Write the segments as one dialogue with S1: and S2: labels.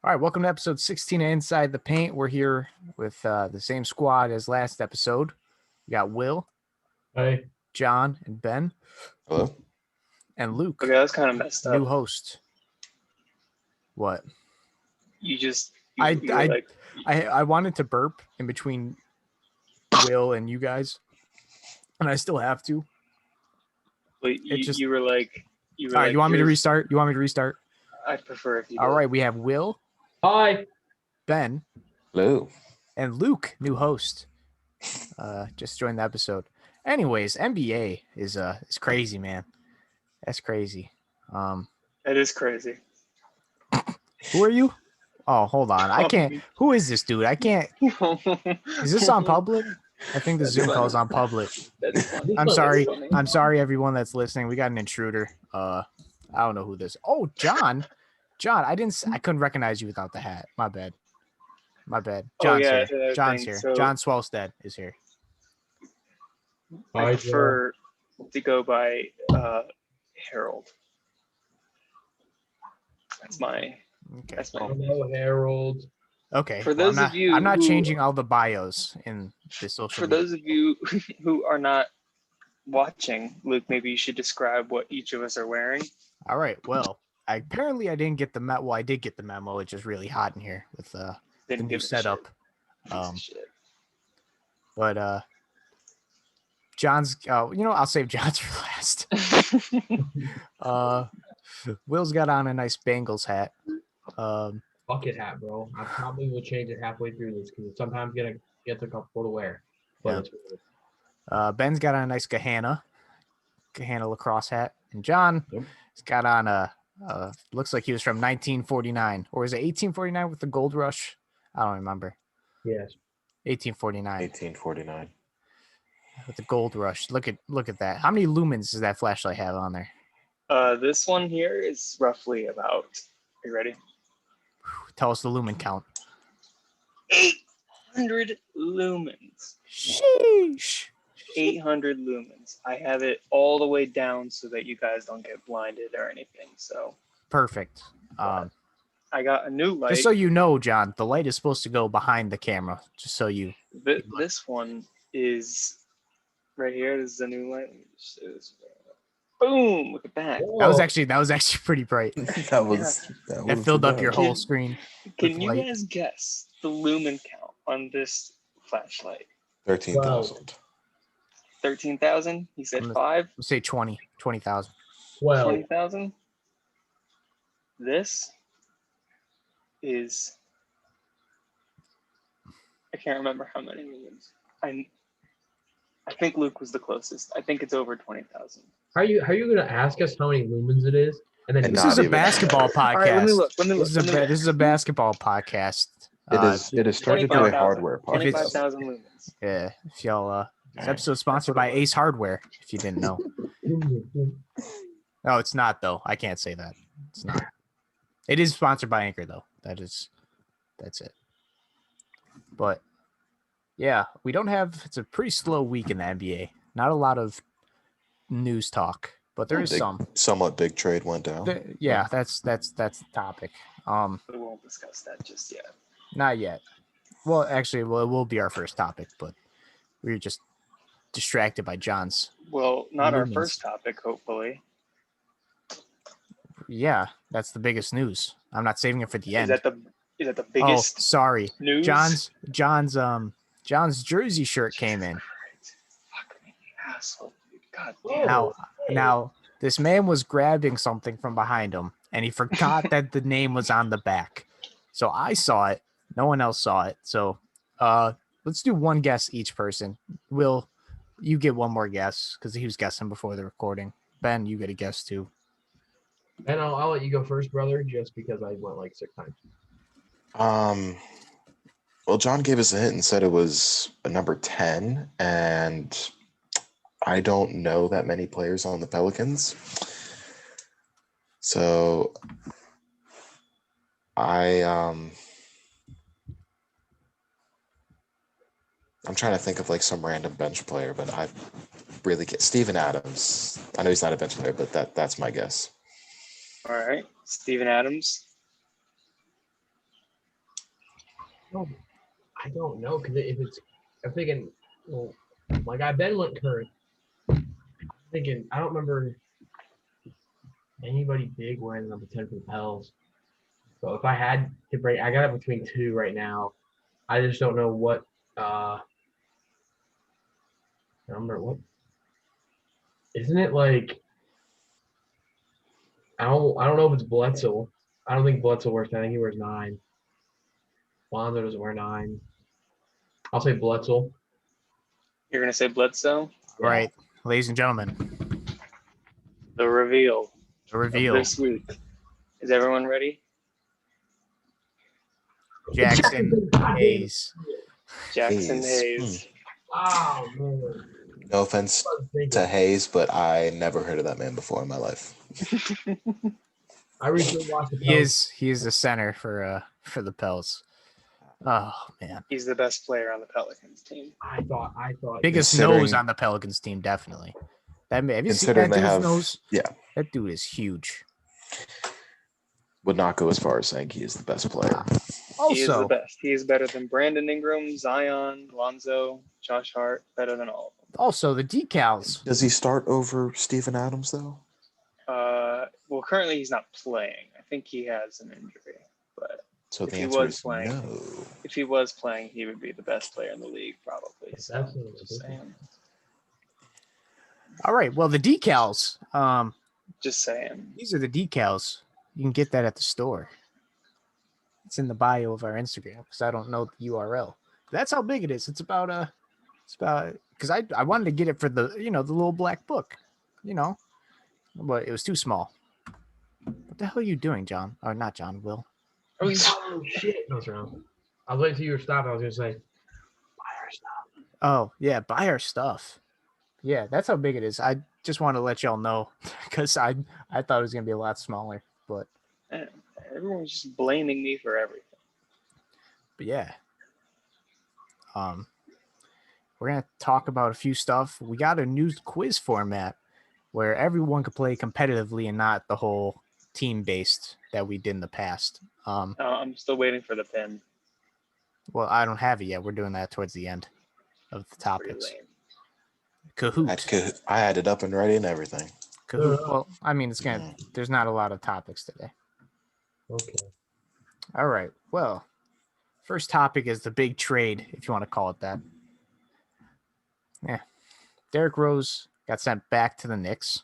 S1: All right, welcome to episode 16 of Inside the Paint. We're here with the same squad as last episode. We got Will,
S2: Hi.
S1: John, and Ben.
S3: Hello.
S1: And Luke.
S4: Okay, that was kind of messed up.
S1: New host. What? I wanted to burp in between Will and you guys, and I still have to.
S4: But you were like,
S1: all right, you want me to restart?
S4: I'd prefer if you
S1: All
S4: did.
S1: right, we have Will,
S2: Hi.
S1: Ben,
S3: Hello.
S1: and Luke, new host. Just joined the episode. Anyways, NBA is crazy, man. That's crazy.
S4: That is crazy.
S1: Who are you? Oh, hold on. I can't. Who is this dude? I can't. Is this on public? I think the Zoom call is on public. I'm sorry. I'm sorry, everyone that's listening. We got an intruder. I don't know who this. Oh, John. John, I couldn't recognize you without the hat. My bad. John's here. John's here.
S4: So
S1: John Swellstead is here.
S4: I prefer to go by Harold. That's my.
S1: Okay.
S4: That's my.
S2: Hello, Harold.
S1: Okay.
S4: For those of you
S1: I'm not
S4: who-
S1: changing all the bios in the social.
S4: For
S1: media.
S4: those of you who are not watching, Luke, maybe you should describe what each of us are wearing.
S1: All right. Well, I didn't get the memo. Well, I did get the memo. It's just really hot in here with the
S4: Didn't
S1: new
S4: give a
S1: setup.
S4: Piece of shit.
S1: But John's. I'll save John's for last. Will's got on a nice Bengals hat.
S2: Bucket hat, bro. I probably will change it halfway through this because it's sometimes gets a couple to wear. But
S1: Yeah.
S2: it's weird.
S1: Ben's got on a nice Kahana lacrosse hat, and John has got on a looks like he was from 1949, or is it 1849 with the gold rush? I don't remember.
S2: Yes.
S1: 1849
S3: 1849.
S1: with the gold rush. Look at that. How many lumens does that flashlight have on there?
S4: This one here is roughly about. Are you ready?
S1: Tell us the lumen count.
S4: 800 lumens.
S1: Sheesh.
S4: 800 lumens. I have it all the way down so that you guys don't get blinded or anything. So
S1: Perfect.
S4: I got a new light.
S1: Just so you know, John, the light is supposed to go behind the camera. Just so you.
S4: This one is right here. This is a new light. Let me just show this. Boom! Look at that.
S1: That was actually pretty bright. That filled up your whole screen.
S4: Can
S1: with
S4: you
S1: light.
S4: guys guess the lumen count on this flashlight?
S3: 13,000.
S4: 13,000? He said
S1: I'm
S4: 5?
S1: We'll say 20,000.
S2: 12.
S4: 20,000? This is. I can't remember how many lumens. I think Luke was the closest. I think it's over 20,000.
S2: How are you gonna ask us how many lumens it is? And then
S3: And
S1: This
S3: not
S1: is a
S3: even-
S1: basketball podcast.
S4: All right, let me look.
S1: This is a basketball podcast.
S3: It is starting to be a
S4: 25,000.
S3: hardware podcast.
S4: 25,000 lumens.
S1: Yeah, if y'all this episode sponsored by Ace Hardware, if you didn't know. No, it's not though. I can't say that. It's not. It is sponsored by Anchor though. That's it. But yeah, it's a pretty slow week in the NBA. Not a lot of news talk, but there is some.
S3: Somewhat big trade went down.
S1: Yeah, that's the topic.
S4: We won't discuss that just yet.
S1: Not yet. Well, actually, it will be our first topic, but we were just distracted by John's.
S4: Well, not our
S1: Lumens.
S4: first topic, hopefully.
S1: Yeah, that's the biggest news. I'm not saving it for the
S4: Is
S1: end.
S4: that the
S1: Oh,
S4: biggest
S1: sorry.
S4: news?
S1: John's jersey shirt came in.
S4: Fucking asshole, dude. God
S2: Oh.
S4: damn.
S1: Now this man was grabbing something from behind him, and he forgot that the name was on the back. So I saw it. No one else saw it. So let's do one guess each person. Will, you get one more guess because he was guessing before the recording. Ben, you get a guess too.
S2: And I'll let you go first, brother, just because I went like 6 times.
S3: Well, John gave us a hint and said it was a number 10, and I don't know that many players on the Pelicans. So I'm trying to think of like some random bench player, but I really can't. Steven Adams. I know he's not a bench player, but that's my guess.
S4: All right. Steven Adams.
S2: No, I don't know because if it's, I'm thinking, well, my guy Ben went Curry. I'm thinking, I don't remember anybody big wearing number 10 for the Pels. So if I had to break, I got it between two right now. I just don't know what. I remember what. Isn't it like? I don't know if it's Bledsoe. I don't think Bledsoe wears 10. I think he wears 9. Lonzo doesn't wear 9. I'll say Bledsoe.
S4: You're gonna say Bledsoe?
S1: All right, ladies and gentlemen,
S4: The reveal
S1: the
S4: of
S1: reveal.
S4: this week. Is everyone ready?
S1: Jackson Hayes.
S4: Jackson
S3: Hayes.
S4: Hayes.
S2: Oh man.
S3: No offense to Hayes, but I never heard of that man before in my life.
S2: I recently watched the
S1: He is the center for the Pels. Oh man,
S4: He's the best player on the Pelicans team.
S2: I thought
S1: biggest
S3: Considering-
S1: nose on the Pelicans team, definitely. Have you seen
S3: Considering
S1: that
S3: they
S1: dude's
S3: have,
S1: nose?
S3: yeah,
S1: That dude is huge.
S3: would not go as far as saying he is the best player.
S4: He is the
S1: Also,
S4: best. He is better than Brandon Ingram, Zion, Lonzo, Josh Hart. Better than all of them.
S1: the decals.
S3: Does he start over Steven Adams though?
S4: Well, currently he's not playing. I think he has an injury. But
S3: So
S4: If
S3: the
S4: he
S3: answer
S4: was
S3: is
S4: playing.
S3: no.
S4: if he was playing, he would be the best player in the league, probably. So,
S2: Absolutely.
S4: just saying.
S1: All right, well the decals.
S4: Just saying.
S1: These are the decals. You can get that at the store. It's in the bio of our Instagram because I don't know the URL. That's how big it is. It's about because I wanted to get it for the the little black book, but it was too small. What the hell are you doing, John? Or not John, Will?
S2: Oh shit! No, wrong. I was waiting till you were stopped. I was gonna say, buy our stuff.
S1: Oh yeah, buy our stuff. Yeah, that's how big it is. I just want to let y'all know because I thought it was gonna be a lot smaller, but
S4: Everyone's just blaming me for everything.
S1: yeah. We're gonna talk about a few stuff. We got a new quiz format where everyone could play competitively and not the whole team based that we did in the past.
S4: I'm still waiting for the pin.
S1: Well, I don't have it yet. We're doing that towards the end of the
S4: Pretty
S1: topics.
S4: lame.
S1: Kahoot.
S3: I had it up and ready and everything.
S1: Kahoot. Well, I mean, there's not a lot of topics today.
S2: Okay.
S1: All right. Well, first topic is the big trade, if you want to call it that. Yeah. Derrick Rose got sent back to the Knicks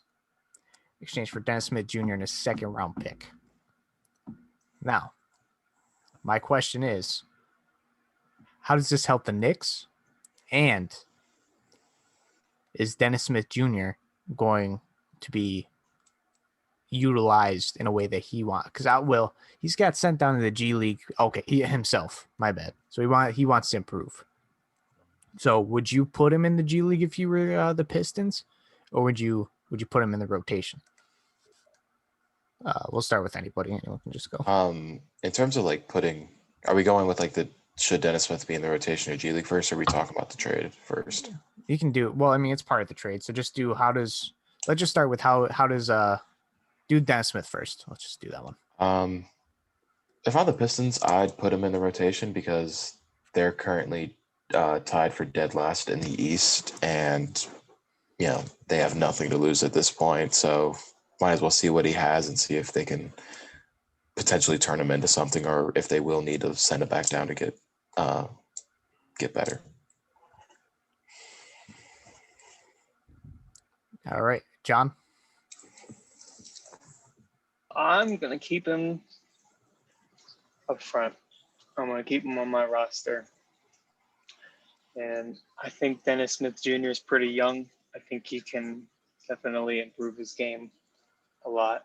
S1: in exchange for Dennis Smith Jr. and a second round pick. Now, my question is, how does this help the Knicks? And is Dennis Smith Jr. going to be utilized in a way that he wants? Because he's got sent down to the G League. Okay, himself. My bad. So he wants to improve. So would you put him in the G League if you were the Pistons, or would you put him in the rotation? We'll start with anybody. Anyone can just go.
S3: In terms of are we going with should Dennis Smith be in the rotation or G League first, or are we talking about the trade first?
S1: You can do well. I mean, it's part of the trade. So just do let's just start with how does do Dennis Smith first. Let's just do that one.
S3: If I'm the Pistons, I'd put him in the rotation because they're currently tied for dead last in the East, and they have nothing to lose at this point. So might as well see what he has and see if they can potentially turn him into something, or if they will need to send it back down to get better.
S1: All right, John.
S4: I'm going to keep him up front. I'm going to keep him on my roster. And I think Dennis Smith Jr. is pretty young. I think he can definitely improve his game a lot.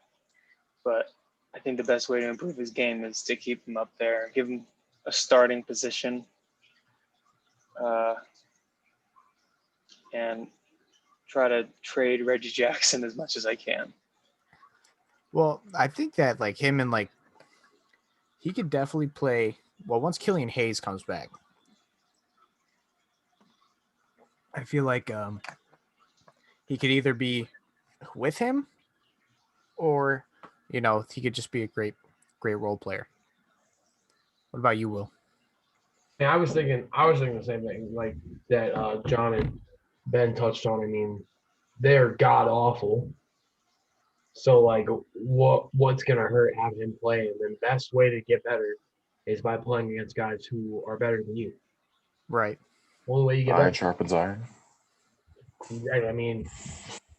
S4: But I think the best way to improve his game is to keep him up there, give him a starting position, and try to trade Reggie Jackson as much as I can.
S1: Well, I think that him and he could definitely play well once Killian Hayes comes back. I feel like he could either be with him or he could just be a great role player. What about you, Will?
S2: And I was thinking the same thing, like that John and Ben touched on. I mean, they're god awful. So like what's gonna hurt having him play? And the best way to get better is by playing against guys who are better than you.
S1: Right.
S2: Only way you get
S3: Iron
S2: better.
S3: sharpens iron.
S2: I mean,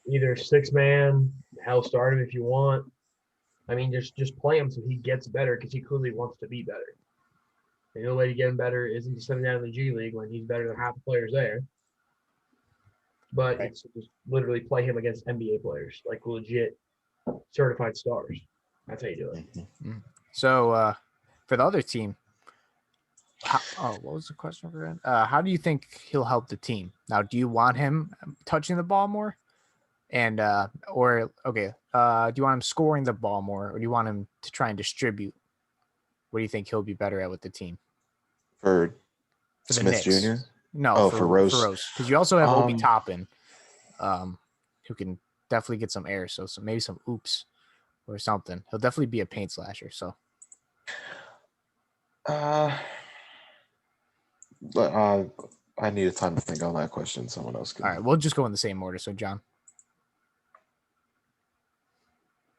S2: either 6-man, hell start him if you want. I mean, just play him so he gets better because he clearly wants to be better. And the only way to get him better isn't to send him down to the G League when he's better than half the players there. But
S1: Right.
S2: it's just literally play him against NBA players, like legit certified stars. That's how you do it.
S3: Mm-hmm.
S1: So for the other team, what was the question for that? How do you think he'll help the team? Now, do you want him touching the ball more? And do you want him scoring the ball more, or do you want him to try and distribute? What do you think he'll be better at with the team?
S3: For
S1: For the
S3: Smith
S1: Knicks?
S3: Jr.?
S1: No,
S3: for Rose.
S1: Because you also have Obi
S3: Um,
S1: Toppin, who can definitely get some air. So maybe some oops or something. He'll definitely be a paint slasher. So
S3: I need a time to think on that question. Someone else can.
S1: all right, we'll just go in the same order. So John.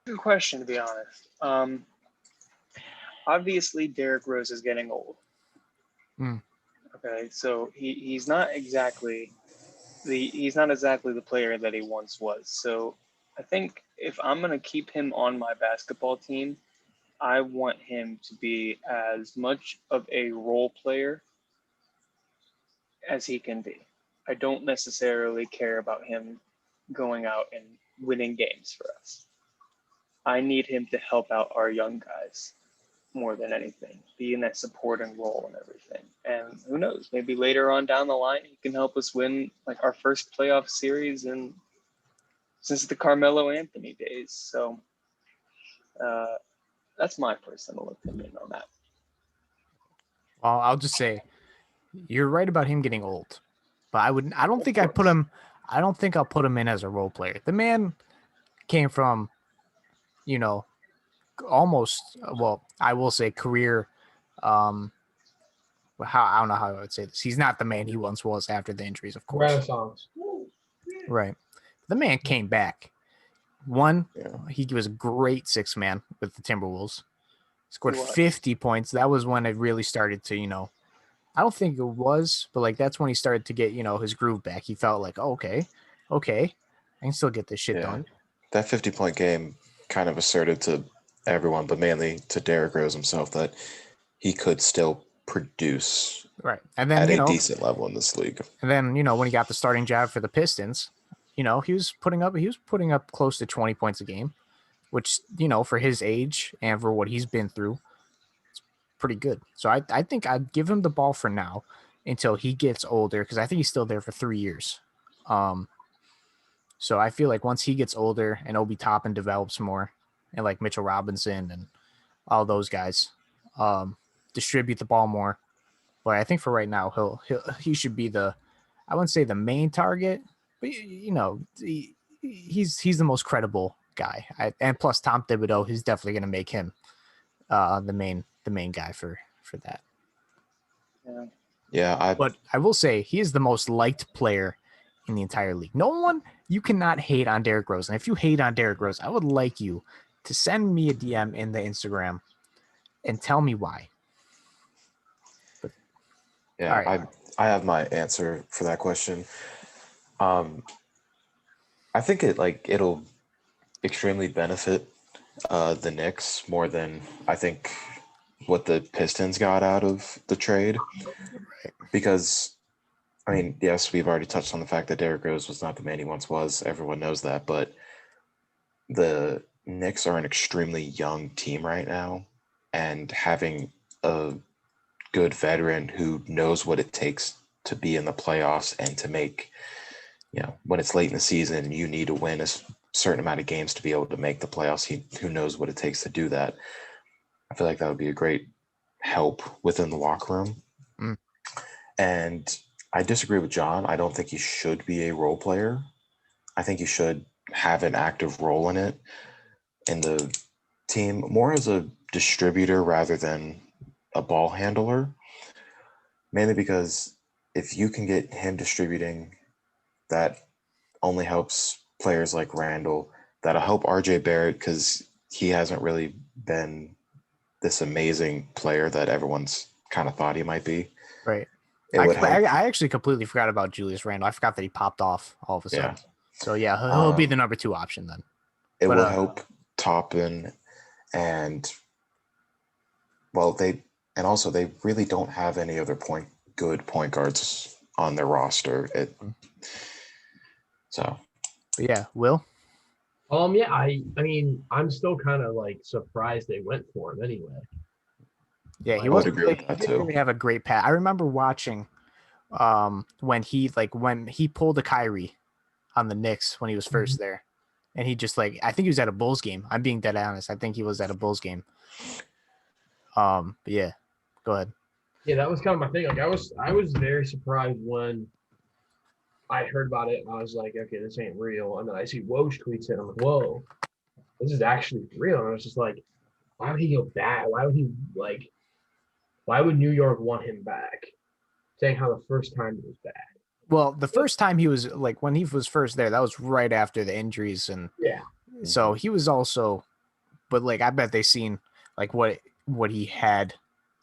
S4: Good question, to be honest. Obviously, Derrick Rose is getting old. Okay, so he's not exactly the player that he once was. So I think if I'm gonna keep him on my basketball team, I want him to be as much of a role player as he can be. I don't necessarily care about him going out and winning games for us. I need him to help out our young guys more than anything, be in that supporting role and everything. And who knows, maybe later on down the line, he can help us win like our first playoff series and since the Carmelo Anthony days. So that's my personal opinion on that.
S1: Well, I'll just say you're right about him getting old, but I don't think I'll put him in as a role player. The man came from, almost, I will say career. I don't know how I would say this. He's not the man he once was after the injuries, of course.
S2: Renaissance.
S1: Right. The man came back. He was a great 6-man with the Timberwolves. Scored 50 points. That was when it really started to, I don't think it was, but like that's when he started to get, his groove back. He felt like, okay, I can still get this shit done.
S3: That 50-point game kind of asserted to everyone, but mainly to Derrick Rose himself, that he could still produce
S1: and then,
S3: at a decent level in this league.
S1: And then, when he got the starting job for the Pistons, he was putting up close to 20 points a game, which, for his age and for what he's been through, it's pretty good. So I think I'd give him the ball for now until he gets older, because I think he's still there for 3 years. So I feel like once he gets older and Obi Toppin develops more, and like Mitchell Robinson and all those guys distribute the ball more. But I think for right now, he should be I wouldn't say the main target, but he's the most credible guy. And plus Tom Thibodeau, he's definitely going to make him the main guy for that. But I will say he is the most liked player in the entire league. You cannot hate on Derrick Rose. And if you hate on Derrick Rose, I would like you to send me a DM in the Instagram and tell me why.
S3: I have my answer for that question. I think it'll extremely benefit the Knicks more than I think what the Pistons got out of the trade. Because, I mean, yes, we've already touched on the fact that Derrick Rose was not the man he once was. Everyone knows that. But the Knicks are an extremely young team right now. And having a good veteran who knows what it takes to be in the playoffs and to make, when it's late in the season, you need to win a certain amount of games to be able to make the playoffs. Who knows what it takes to do that. I feel like that would be a great help within the locker room. And I disagree with John. I don't think he should be a role player. I think he should have an active role in it, in the team, more as a distributor rather than a ball handler. Mainly because if you can get him distributing, that only helps players like Randall. That'll help RJ Barrett because he hasn't really been this amazing player that everyone's kind of thought he might be.
S1: Right.
S3: It would help.
S1: I actually completely forgot about Julius Randle. I forgot that he popped off all of a sudden.
S3: Yeah.
S1: So yeah, he'll be the number 2 option then.
S3: It will help Toppin, and they really don't have any other good point guards on their roster. So.
S1: But yeah, Will.
S2: Yeah, I mean, I'm still kind of like surprised they went for him anyway.
S1: Yeah, he wasn't really, he didn't really have a great pass. I remember watching when he pulled a Kyrie on the Knicks when he was first there. And he just I think he was at a Bulls game. I'm being dead honest. I think he was at a Bulls game. But yeah, go ahead.
S2: Yeah, that was kind of my thing. Like I was very surprised when I heard about it and I was like, okay, this ain't real. And then I see Woj tweets it. I'm like, whoa, this is actually real. And I was just like, why would he go back? Why would New York want him back? Saying how the first time he was back.
S1: Well, the first time he was when he was first there, that was right after the injuries. And
S2: yeah,
S1: so he was also, but I bet they seen what he had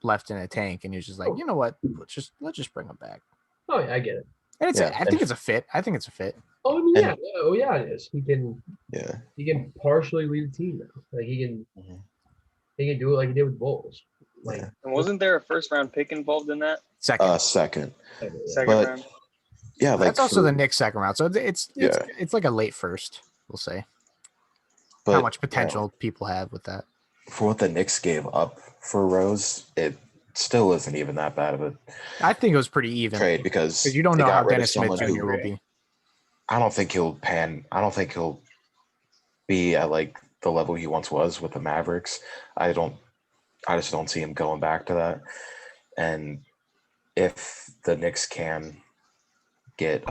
S1: left in a tank. And he was just like, you know what? Let's just bring him back.
S2: Oh yeah, I get it.
S1: And I think it's a fit.
S2: Oh, I mean, yeah, it is. He can partially lead the team now. Like he can do it like he did with Bulls.
S4: And wasn't there a first round pick involved in that?
S3: Second
S4: round.
S3: Yeah,
S1: that's also the Knicks second round. So it's like a late first, we'll say. But how much potential people have with that.
S3: For what the Knicks gave up for Rose, it still isn't even that bad of a
S1: I think it was pretty even
S3: trade because
S1: you don't know how Dennis Smith Jr. will be.
S3: I don't think he'll be at the level he once was with the Mavericks. I just don't see him going back to that. And if the Knicks can get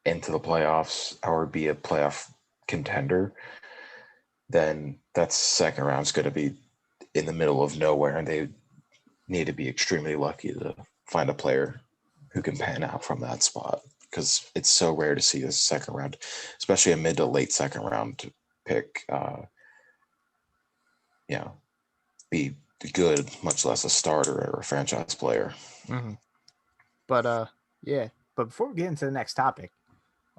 S3: into the playoffs or be a playoff contender, then that second round is going to be in the middle of nowhere, and they need to be extremely lucky to find a player who can pan out from that spot because it's so rare to see a second round, especially a mid to late second round pick, be good, much less a starter or a franchise player.
S1: Mm-hmm. But but before we get into the next topic,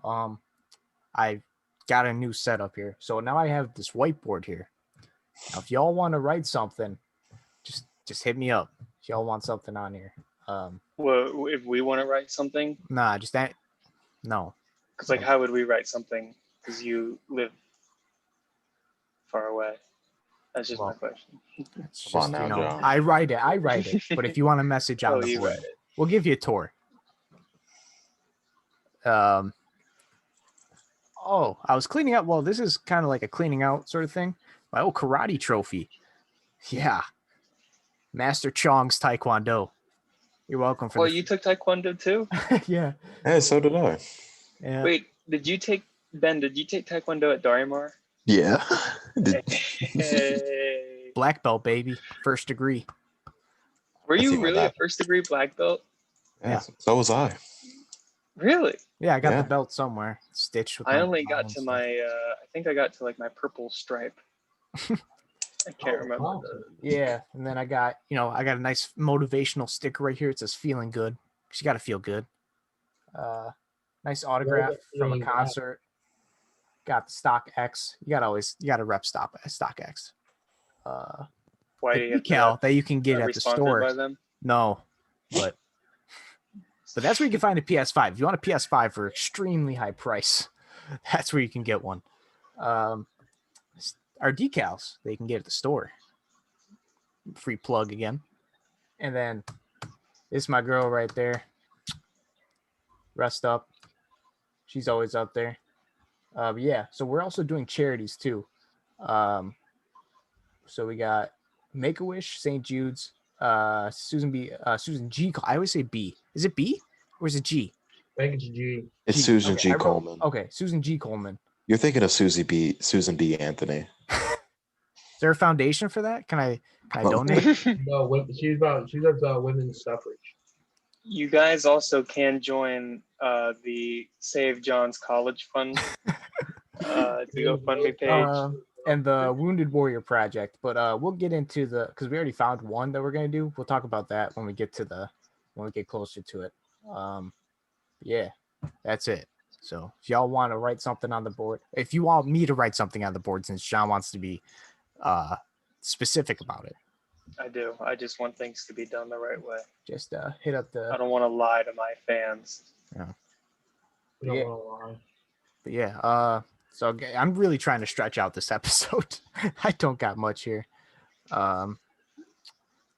S1: I got a new setup here. So now I have this whiteboard here. Now, if y'all want to write something, just hit me up. If y'all want something on here.
S4: Well, if we want to write something?
S1: Nah, just that. No.
S4: Because how would we write something? Because you live far away. That's just my question.
S1: It's just, I write it. But if you want a message on the board, we'll give you a tour. I was cleaning up. Well, this is kind of like a cleaning out sort of thing. My old karate trophy. Yeah. Master Chong's Taekwondo. You're welcome for
S4: you took Taekwondo too?
S1: Yeah.
S3: Hey, so did I.
S4: Yeah. Wait, did you take Taekwondo at Darimar?
S3: Yeah.
S4: Hey.
S1: Black belt, baby. First degree.
S4: Were you really a first degree black belt?
S3: Yeah. So was I.
S4: Really?
S1: Yeah, I got the belt somewhere stitched with.
S4: I only got to my. I think I got to my purple stripe. I can't remember.
S1: Yeah, and then I got a nice motivational sticker right here. It says "feeling good." Cause you got to feel good. Nice autograph from a concert. Got the Stock X. You got to rep Stock X.
S4: Why
S1: decal that you can get at the store.
S4: By them?
S1: No, but that's where you can find a PS5. If you want a PS5 for extremely high price, that's where you can get one. Our decals they can get at the store. Free plug again. And then this is my girl right there. Rest up. She's always up there. Yeah, so we're also doing charities too. So we got Make-A-Wish, St. Jude's, Susan G. I always say B. Is it B or is it G?
S2: I think it's G.
S3: It's
S1: G.
S3: Susan G. Coleman.
S1: Okay, Susan G. Coleman.
S3: You're thinking of Susan B. Anthony.
S1: Is there a foundation for that? Can I donate?
S2: No, she does women's suffrage.
S4: You guys also can join the Save John's College Fund the GoFundMe page.
S1: And the Wounded Warrior Project. But we'll get into because we already found one that we're gonna do. We'll talk about that when we get closer to it. Yeah, that's it. So if y'all want to write something on the board, if you want me to write something on the board, since Sean wants to be specific about it.
S4: I do. I just want things to be done the right way.
S1: Just hit up
S4: I don't want to lie to my fans.
S1: Yeah.
S2: You don't want to lie.
S1: But yeah, so I'm really trying to stretch out this episode. I don't got much here. You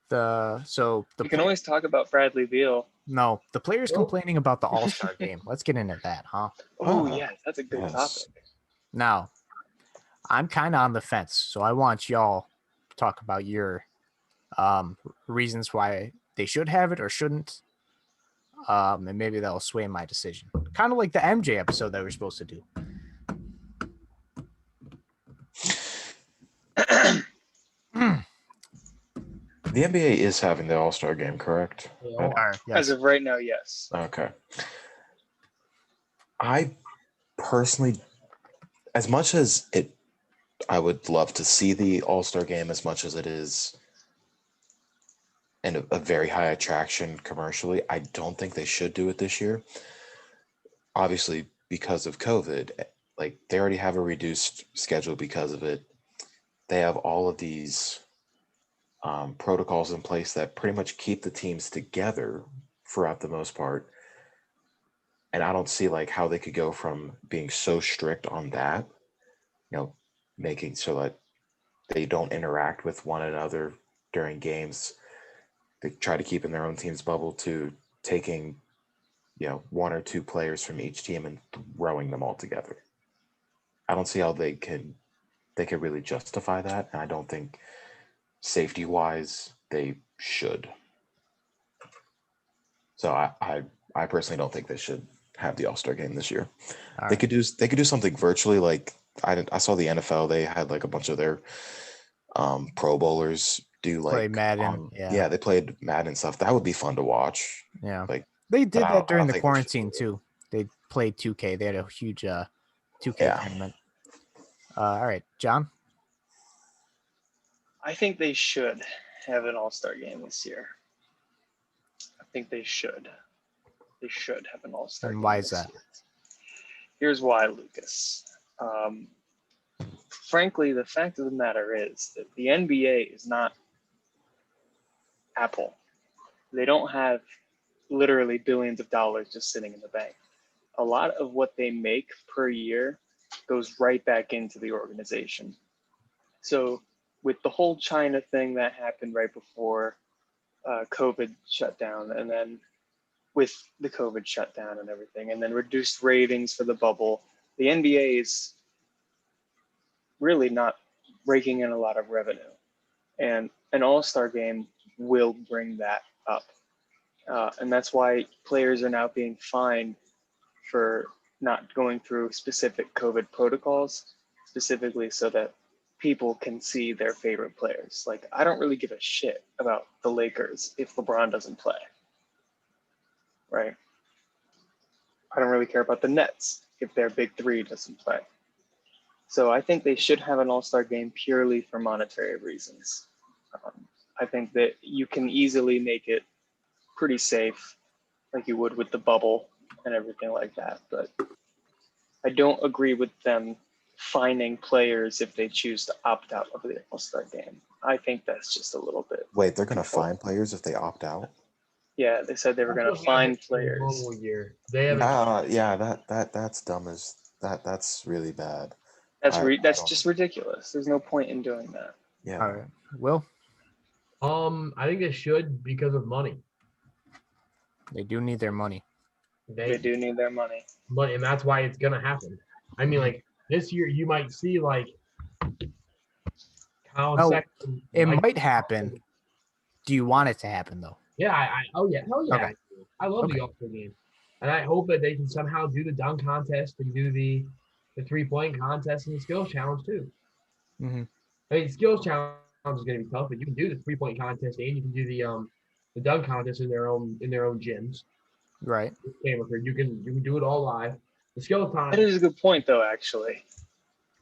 S4: can always talk about Bradley Beal.
S1: No, the players complaining about the All-Star game. Let's get into that, huh?
S4: Oh yeah, that's a good topic.
S1: Now, I'm kind of on the fence, so I want y'all to talk about your reasons why they should have it or shouldn't. And maybe that'll sway my decision. Kind of like the MJ episode that we're supposed to do.
S3: The NBA is having the All-Star game, correct?
S1: Yes.
S4: As of right now, yes.
S3: Okay. I personally, as much as I would love to see the All-Star game as much as it is and a very high attraction commercially, I don't think they should do it this year. Obviously, because of COVID, like they already have a reduced schedule because of it. They have all of these protocols in place that pretty much keep the teams together throughout the most part. And I don't see like how they could go from being so strict on that, making so that they don't interact with one another during games. They try to keep in their own team's bubble to taking, one or two players from each team and throwing them all together. I don't see how they could really justify that. And I don't think safety wise they should. So I personally don't think they should have the All-Star game this year. They could do something virtually. Like I saw the NFL, they had like a bunch of their Pro Bowlers do like
S1: play Madden.
S3: They played Madden stuff. That would be fun to watch.
S1: Yeah.
S3: Like
S1: they did that during the quarantine too. They played 2K. They had a huge 2K tournament. All right, John.
S4: I think they should have an All-Star game this year. I think they should. They should have an All-Star game.
S1: And why is that?
S4: Here's why, Lucas. Frankly, the fact of the matter is that the NBA is not Apple. They don't have literally billions of dollars just sitting in the bank. A lot of what they make per year goes right back into the organization. So with the whole China thing that happened right before COVID shut down, and then with the COVID shutdown and everything, and then reduced ratings for the bubble, the NBA is really not raking in a lot of revenue. And an All-Star game will bring that up. And that's why players are now being fined for not going through specific COVID protocols, specifically so that people can see their favorite players. Like, I don't really give a shit about the Lakers if LeBron doesn't play, right? I don't really care about the Nets if their big three doesn't play. So I think they should have an All-Star game purely for monetary reasons. I think that you can easily make it pretty safe, like you would with the bubble and everything like that. But I don't agree with them fining players if they choose to opt out of the All-Star game. I think that's just a little bit.
S3: Wait, they're going to fine players if they opt out?
S4: Yeah, they said they were going to fine players.
S2: They have
S3: that's dumb as that. That's really bad.
S4: That's just ridiculous. There's no point in doing that.
S3: Yeah.
S1: All right. Will?
S2: I think they should because of money.
S1: They do need their money.
S4: They do need their money.
S2: And that's why it's gonna happen. I mean, like this year, you might see like Colin Sexton.
S1: It might happen. Do you want it to happen though?
S2: Yeah, hell yeah.
S1: Okay.
S2: I love the All-Star game, and I hope that they can somehow do the dunk contest and do the 3-point contest and the skills challenge too.
S1: Mm-hmm.
S2: I mean, skills challenge is going to be tough, but you can do the 3-point contest and you can do the dunk contest in their own gyms.
S1: Right.
S2: Camera crew. You can do it all live. The skeleton.
S4: That is a good point, though. Actually,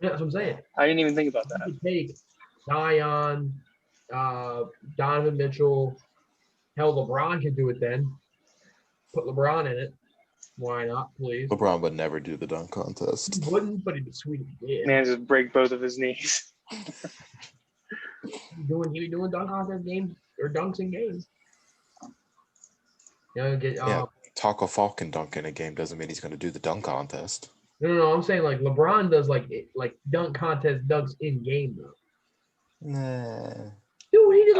S2: Yeah, that's what I'm saying.
S4: I didn't even think about
S2: You
S4: that.
S2: could take Zion, Donovan Mitchell. Hell, LeBron could do it then. Put LeBron in it. Why not, please?
S3: LeBron would never do the dunk contest.
S2: He wouldn't, but it'd be sweet if he did.
S4: Man, just break both of his knees.
S2: He'd be doing dunk contest games or dunks in games. You know,
S3: Yeah, Taco Fall can dunk in a game doesn't mean he's going to do the dunk contest.
S2: No. I'm saying like LeBron does like dunk contest dunks in game though.
S3: Nah.
S2: Dude, he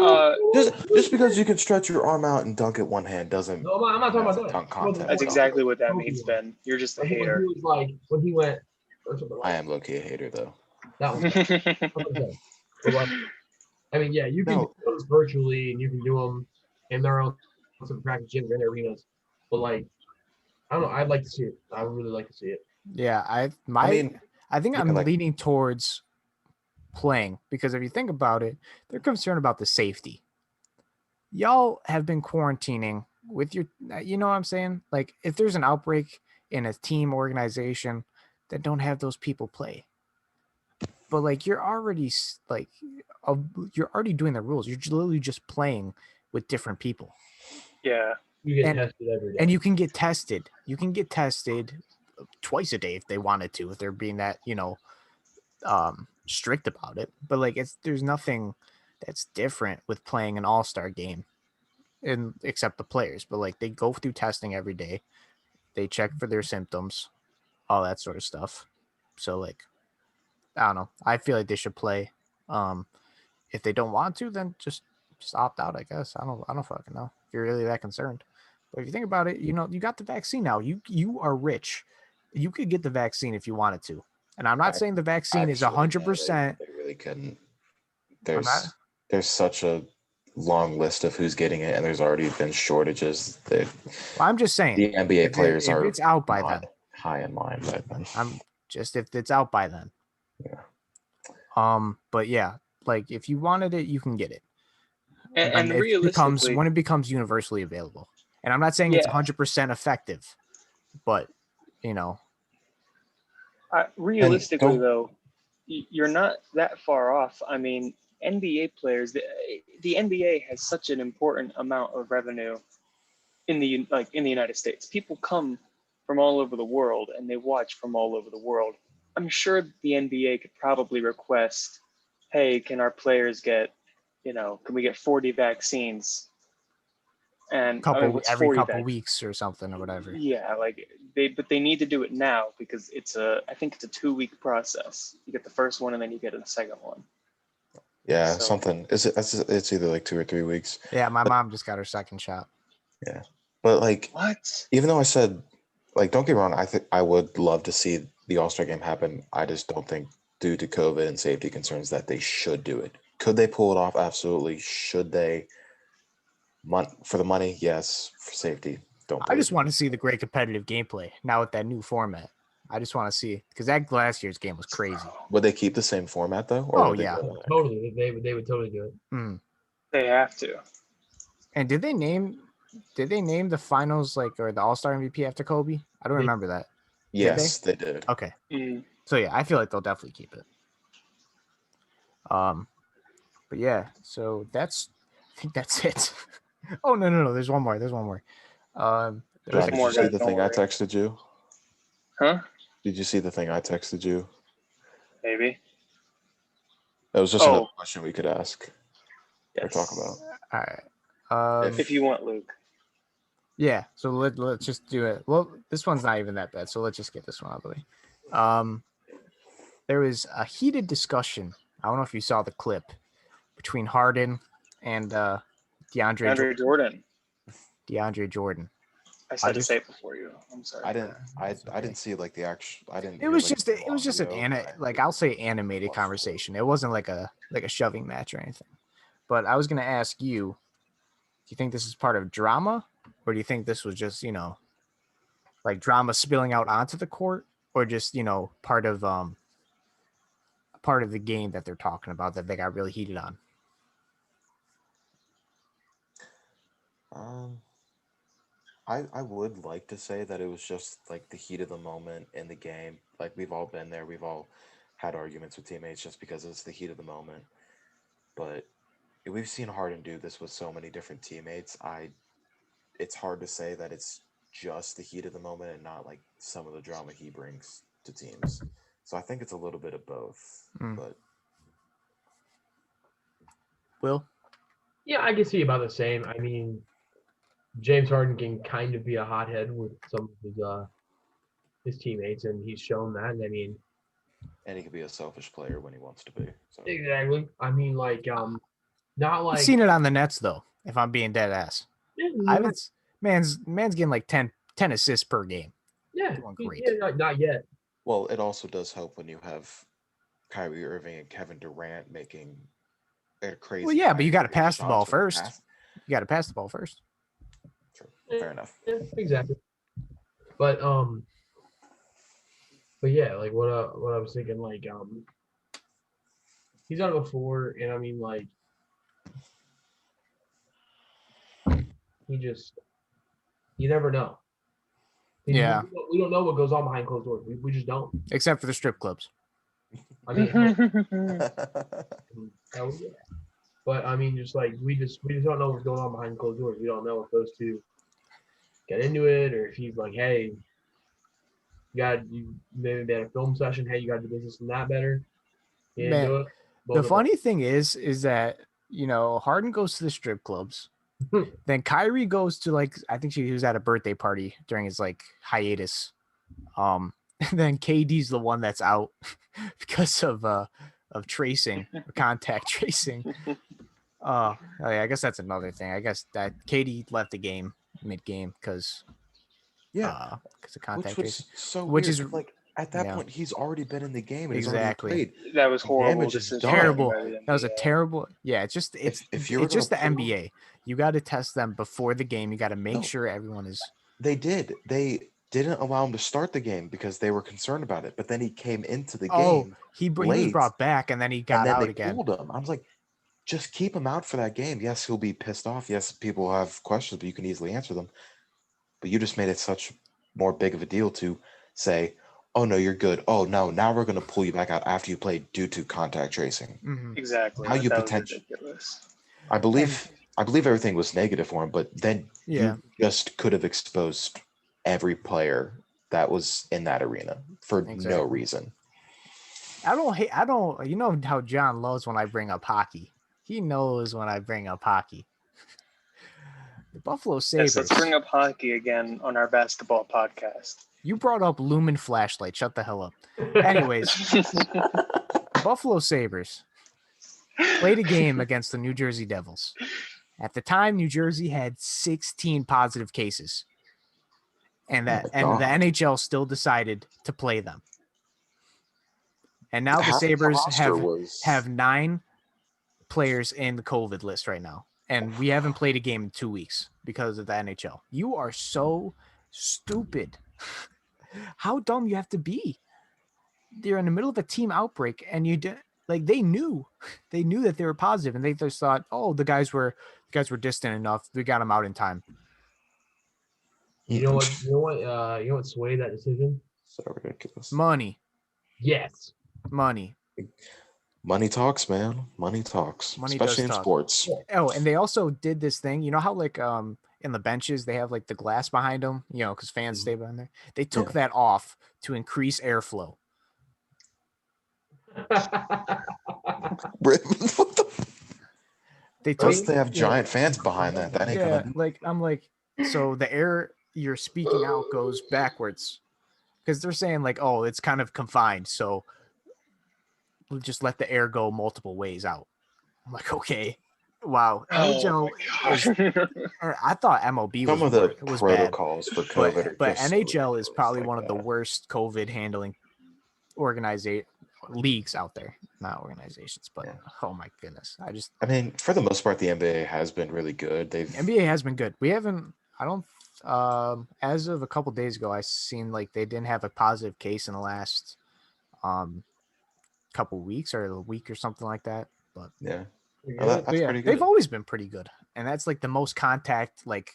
S3: Just because you can stretch your arm out and dunk it one hand doesn't.
S2: No, I'm not talking
S3: that's
S2: about
S3: a
S2: that.
S3: dunk contest.
S4: That's exactly what that means, Ben. You're just a hater.
S2: He was like when he went or something like
S3: I am low-key a hater though.
S2: that was But like, I mean, yeah, you can do those virtually and you can do them in their own some practice gyms and arenas. But like, I don't know. I'd like to see it. I would really like to see it.
S1: Yeah, I think I'm leaning towards playing because if you think about it, they're concerned about the safety. Y'all have been quarantining with your, you know what I'm saying? Like if there's an outbreak in a team organization that don't have those people play, but like you're already doing the rules. You're literally just playing with different people.
S4: Yeah.
S2: You get tested every day.
S1: And you can get tested. You can get tested twice a day if they wanted to, if they're being that, strict about it. But like there's nothing that's different with playing an all-star game except the players. But like they go through testing every day. They check for their symptoms, all that sort of stuff. So like I don't know. I feel like they should play. If they don't want to, then just opt out, I guess. I don't fucking know if you're really that concerned. But if you think about it, you got the vaccine now. You are rich. You could get the vaccine if you wanted to. And I'm not saying the vaccine is 100%.
S3: They really couldn't. There's such a long list of who's getting it, and there's already been shortages.
S1: I'm just saying
S3: the NBA players are
S1: it's out by then.
S3: High in line by then.
S1: I'm just if it's out by then.
S3: Yeah.
S1: But yeah, like if you wanted it, you can get it.
S4: And realistically,
S1: when it becomes universally available. And I'm not saying it's 100% effective, but
S4: realistically though, you're not that far off. I mean, NBA players, the NBA has such an important amount of revenue in the United States. People come from all over the world and they watch from all over the world. I'm sure the NBA could probably request, hey, can our players get, can we get 40 vaccines? And
S1: every couple weeks or something or whatever.
S4: Yeah, but they need to do it now because I think it's a 2-week process. You get the first one and then you get the second one.
S3: Yeah, something. It's either like 2 or 3 weeks.
S1: Yeah, my mom just got her second shot.
S3: Yeah, but like,
S4: what?
S3: Even though I said, like, don't get me wrong, I think I would love to see the All-Star game happen. I just don't think, due to COVID and safety concerns, that they should do it. Could they pull it off? Absolutely. Should they? For the money, yes. For safety, don't.
S1: I just want to see the great competitive gameplay now with that new format. I just want to see because that last year's game was crazy.
S3: Would they keep the same format though? Or
S1: yeah,
S2: totally. They would totally do it.
S1: Mm.
S4: They have to.
S1: And did they name the finals or the All-Star MVP after Kobe? I don't remember that.
S3: Yes, they did.
S1: Okay.
S4: Mm.
S1: So yeah, I feel like they'll definitely keep it. But yeah, so I think that's it. Oh no, there's one more. There's one more.
S3: Did you see the thing I texted you?
S4: Huh?
S3: Did you see the thing I texted you?
S4: Maybe.
S3: That was just another question we could ask or talk about.
S1: All right.
S4: If you want, Luke.
S1: Yeah. So let's just do it. Well, this one's not even that bad. So let's just get this one out of the way. There was a heated discussion. I don't know if you saw the clip between Harden and DeAndre Jordan. DeAndre Jordan.
S4: I said to say it before you. I'm sorry.
S3: I didn't see like the actual. I didn't.
S1: It was just an I'll say animated conversation. It wasn't like a shoving match or anything. But I was gonna ask you, do you think this is part of drama, or do you think this was just like drama spilling out onto the court, or just part of the game that they're talking about that they got really heated on?
S3: I would like to say that it was just like the heat of the moment in the game. Like we've all been there. We've all had arguments with teammates just because it's the heat of the moment. But we've seen Harden do this with so many different teammates. It's hard to say that it's just the heat of the moment and not like some of the drama he brings to teams. So I think it's a little bit of both. But
S1: Will?
S2: Yeah, I can see about the same. I mean, James Harden can kind of be a hothead with some of his teammates, and he's shown that. I mean,
S3: and he can be a selfish player when he wants to be. So
S2: exactly. I mean, like, not like
S1: I've seen it on the Nets though. If I'm being dead ass, I haven't. Man's getting like 10 assists per game.
S2: Yeah,
S1: Doing great.
S2: yeah, not yet.
S3: Well, it also does help when you have Kyrie Irving and Kevin Durant making a crazy.
S1: Well, yeah, but you got to pass the ball
S3: shots with the
S1: first.
S3: pass.
S1: You got to pass the ball first.
S3: True. Fair enough.
S2: Yeah, exactly. But yeah, like what I was thinking, like he's done it before, and I mean, like, you never know.
S1: Yeah.
S2: We don't know what goes on behind closed doors. We just don't.
S1: Except for the strip clubs.
S2: I mean, hell yeah. But I mean, just like we just don't know what's going on behind closed doors. We don't know if those two get into it, or if he's like, hey, you maybe had a film session. Hey, you got to do this and that better. You didn't do it.
S1: The funny thing is that, you know, Harden goes to the strip clubs. Then Kyrie goes to, like, I think he was at a birthday party during his like hiatus. And then KD's the one that's out because of tracing, contact tracing. Yeah, I guess that's another thing. I guess that KD left the game mid-game because of contact tracing.
S3: So
S1: which
S3: weird.
S1: is
S3: like at that point he's already been in the game and
S1: exactly.
S3: he's already played.
S4: That was horrible.
S3: Damage is done.
S1: Terrible. That was a terrible. Yeah, it's just it's just the
S3: pull,
S1: NBA. You got to test them before the game. You got to make sure everyone is.
S3: They did. They didn't allow him to start the game because they were concerned about it. But then he came into the game.
S1: He was brought back and then he got out again.
S3: Pulled him. I was like, just keep him out for that game. Yes, he'll be pissed off. Yes, people have questions, but you can easily answer them. But you just made it such more big of a deal to say, oh no, you're good. Oh no, now we're going to pull you back out after you played due to contact tracing.
S1: Mm-hmm.
S4: Exactly.
S3: How you potentially? I believe everything was negative for him, but then you just could have exposed every player that was in that arena for no reason.
S1: I don't. You know how John loves when I bring up hockey. He knows when I bring up hockey. The Buffalo Sabres.
S4: Yes, let's bring up hockey again on our basketball podcast.
S1: You brought up Lumen Flashlight. Shut the hell up. Anyways, Buffalo Sabres played a game against the New Jersey Devils. At the time, New Jersey had 16 positive cases. And the NHL still decided to play them. And now the Sabres have 9 players in the COVID list right now. And we haven't played a game in 2 weeks because of the NHL. You are so stupid. How dumb you have to be. They're in the middle of a team outbreak and they knew that they were positive and they just thought, oh, the guys were distant enough. We got them out in time.
S2: You know what swayed that decision?
S3: So ridiculous.
S1: Money.
S2: Yes.
S1: Money.
S3: Money talks, man. Money talks. Especially in sports.
S1: Oh, and they also did this thing. You know how like in the benches they have like the glass behind them, you know, because fans stay behind there. They took that off to increase airflow.
S3: They have giant fans behind that. That ain't gonna.
S1: Like I'm like, so the air you're speaking out goes backwards because they're saying like, oh, it's kind of confined, so we'll just let the air go multiple ways out. I'm like, okay, wow. NHL I thought MLB was,
S3: some of the
S1: bad,
S3: protocols for COVID,
S1: but NHL is probably one of the worst COVID handling leagues out there. Not organizations, but oh my goodness, I mean,
S3: for the most part, the NBA has been really good.
S1: NBA has been good. We haven't. I don't. As of a couple days ago, I seen like they didn't have a positive case in the last couple weeks or a week or something like that. But
S3: that's
S1: pretty
S3: pretty good.
S1: They've always been pretty good. and that's like the most contact, like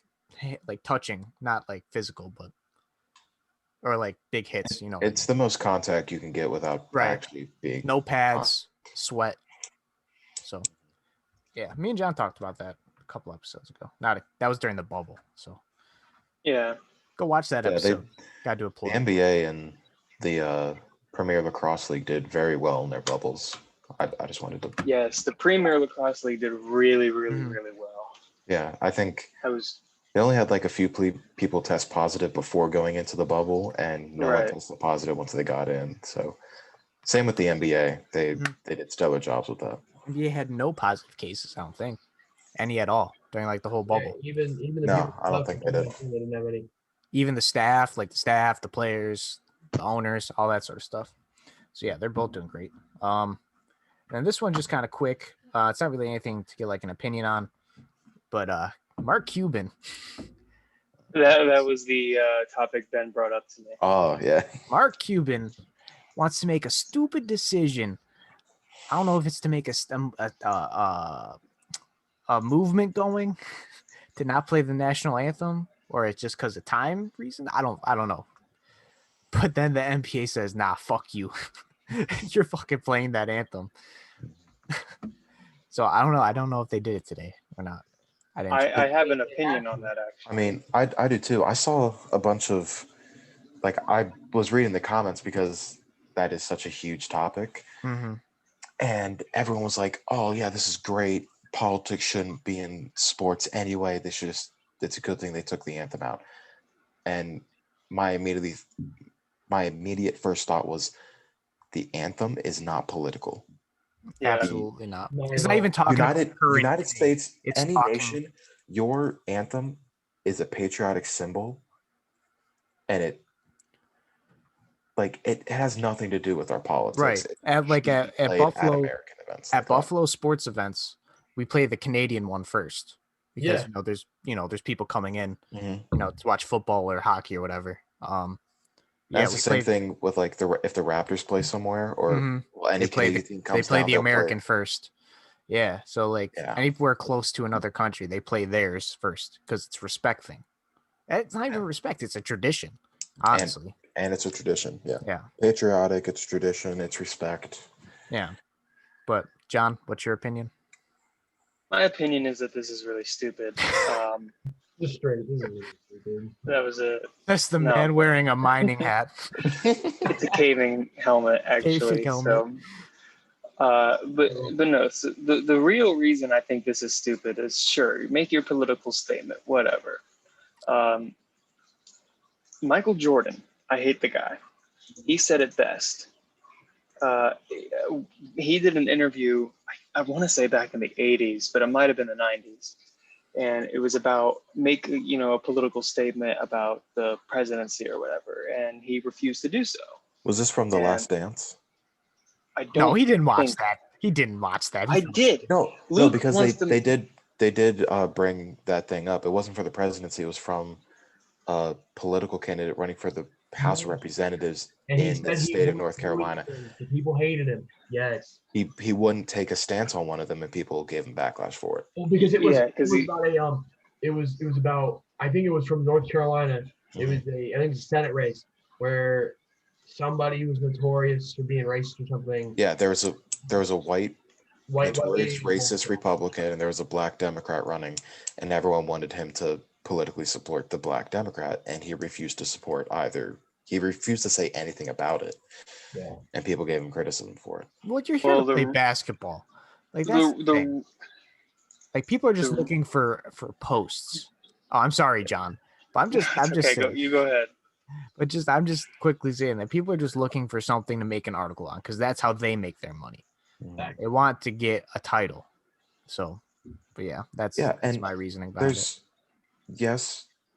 S1: touching, not like physical, but or like big hits. You know,
S3: It's the most contact you can get without
S1: Right.
S3: actually being
S1: no pads, sweat. So, yeah, me and John talked about that a couple episodes ago. That was during the bubble. So
S4: Yeah.
S1: go watch that
S3: Yeah,
S1: episode. Got to
S3: the
S1: applaud.
S3: NBA and the Premier Lacrosse League did very well in their bubbles. I just wanted to.
S4: Yes, the Premier Lacrosse League did really, really,
S1: Mhm.
S4: really well.
S3: Yeah, I think
S4: I was
S3: they only had like a few people test positive before going into the bubble, and no one
S4: Right.
S3: tested positive once they got in. So, same with the NBA. They
S1: Mhm.
S3: they did stellar jobs with that.
S1: NBA had no positive cases, I don't think, any at all during like the whole bubble.
S2: Yeah, even the
S3: No,
S2: people
S3: I don't think they did.
S2: they didn't have any.
S1: Even the staff, the players, the owners, all that sort of stuff. So yeah, they're both doing great. And this one just kind of quick. It's not really anything to get like an opinion on, but Mark Cuban.
S4: that was the topic Ben brought up to me.
S3: Oh yeah,
S1: Mark Cuban wants to make a stupid decision. I don't know if it's to make a movement going to not play the national anthem, or it's just because of time reason. I don't know. But then the NBA says, "Nah, fuck you. You're fucking playing that anthem." So I don't know. I don't know if they did it today or not.
S4: I have an opinion on that
S3: I
S4: actually.
S3: mean, I do too. I saw a bunch of I was reading the comments because that is such a huge topic,
S1: Mm-hmm.
S3: and everyone was like, "Oh yeah, this is great. Politics shouldn't be in sports anyway. They should just. It's a good thing they took the anthem out." And my immediate first thought was, the anthem is not political.
S4: Yeah.
S1: Absolutely not.
S2: No,
S1: It's not even talking
S3: United
S1: about current
S3: United
S1: day.
S3: States,
S1: It's
S3: any
S1: talking-
S3: nation, your anthem is a patriotic symbol, and it has nothing to do with our politics.
S1: Right.
S3: It
S1: At
S3: should be
S1: at
S3: played
S1: Buffalo
S3: American events.
S1: at
S3: like that.
S1: Buffalo sports events, we play the Canadian one first because
S2: Yeah.
S1: there's people coming in
S3: Mhm.
S1: to watch football or hockey or whatever.
S3: That's
S1: we
S3: the same
S1: play
S3: thing with like if the Raptors play somewhere or
S1: Mhm.
S3: well, any
S1: They play
S3: Canadian team
S1: they
S3: comes
S1: play
S3: down,
S1: the
S3: they'll
S1: American
S3: play.
S1: first. Yeah, so like
S3: Yeah.
S1: anywhere close to another country, they play theirs first because it's respect thing. It's not even respect; it's a tradition. Honestly,
S3: And it's a tradition. Yeah.
S1: yeah,
S3: Patriotic, it's tradition, it's respect.
S1: yeah. But John, what's your opinion?
S4: My opinion is that this is really stupid.
S2: Just straight. This is really stupid.
S4: That was
S1: That's the
S4: No.
S1: man wearing a mining hat.
S4: it's a caving helmet actually.
S1: helmet.
S4: But no. So the real reason I think this is stupid is sure make your political statement, whatever. Michael Jordan, I hate the guy. He said it best. He did an interview, I want to say back in the 80s, but it might have been the 90s. And it was about make a political statement about the presidency or whatever. And he refused to do so.
S3: Was this from The
S4: And
S3: Last Dance?
S4: I don't
S1: No, he didn't watch
S4: think-
S1: that. He didn't watch that.
S4: I did.
S3: No,
S4: Luke
S3: because
S4: wants
S3: they
S4: to-
S3: did bring that thing up. It wasn't for the presidency. It was from a political candidate running for the House of Representatives
S2: And he
S3: in the
S2: said he
S3: state of
S2: wouldn't
S3: North
S2: do
S3: Carolina.
S2: anything. The people hated him. Yes.
S3: He wouldn't take a stance on one of them, and people gave him backlash for it.
S2: Well, because it was
S4: Yeah,
S2: it
S4: 'cause
S2: was
S4: he-
S2: about a it was about I think it was from North Carolina. It was I think it was a Senate race where somebody who was notorious for being racist or something.
S3: Yeah, there was a white notorious
S2: lady-
S3: racist Republican, and there was a black Democrat running, and everyone wanted him to politically support the black Democrat, and he refused to support either. He refused to say anything about it,
S2: Yeah.
S3: and people gave him criticism for it.
S1: Well, you're here
S4: Well,
S1: to play
S4: the-
S1: basketball. Like that's the thing.
S4: the
S1: Like people are just
S4: the-
S1: looking for posts. Oh, I'm sorry, John, but I'm just
S4: okay,
S1: saying.
S4: you go ahead.
S1: But I'm just quickly saying that people are just looking for something to make an article on because that's how they make their money. They want to get a title. So, but yeah, that's
S3: and
S1: my reasoning behind it.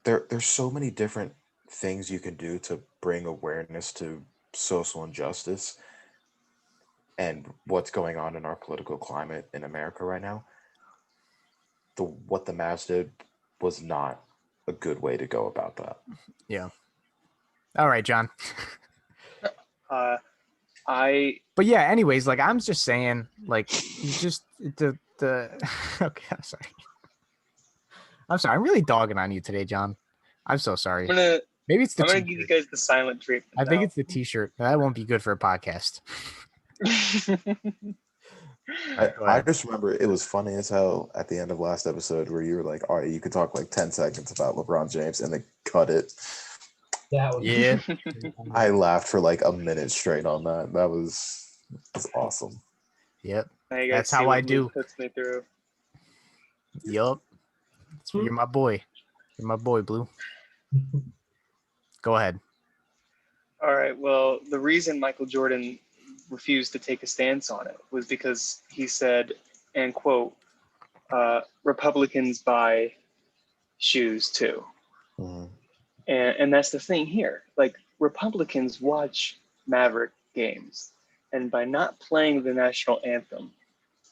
S3: There's so many different things you can do to bring awareness to social injustice and what's going on in our political climate in America right now. What the Mavs did was not a good way to go about that.
S1: Yeah. All right, John. But yeah, anyways, like I'm just saying, like you just the okay, I'm sorry. I'm sorry. I'm really dogging on you today, John. I'm so sorry. Maybe it's the
S4: I'm gonna give you
S1: t-shirt.
S4: guys the silent treatment.
S1: I think it's the t-shirt. That won't be good for a podcast.
S3: I just remember it was funny as hell at the end of last episode where you were like, all right, you could talk like 10 seconds about LeBron James and then cut it.
S2: That was
S1: Yeah.
S3: I laughed for like a minute straight on that. That was awesome.
S1: Yep.
S4: Now you guys
S1: That's
S4: see
S1: how
S4: what
S1: I do.
S4: Luke puts me through.
S1: Yup. You're my boy. You're my boy, Blue. Go ahead.
S4: All right. Well, the reason Michael Jordan refused to take a stance on it was because he said, and quote, Republicans buy shoes too.
S3: Mhm.
S4: And that's the thing here. Like, Republicans watch Maverick games. And by not playing the national anthem,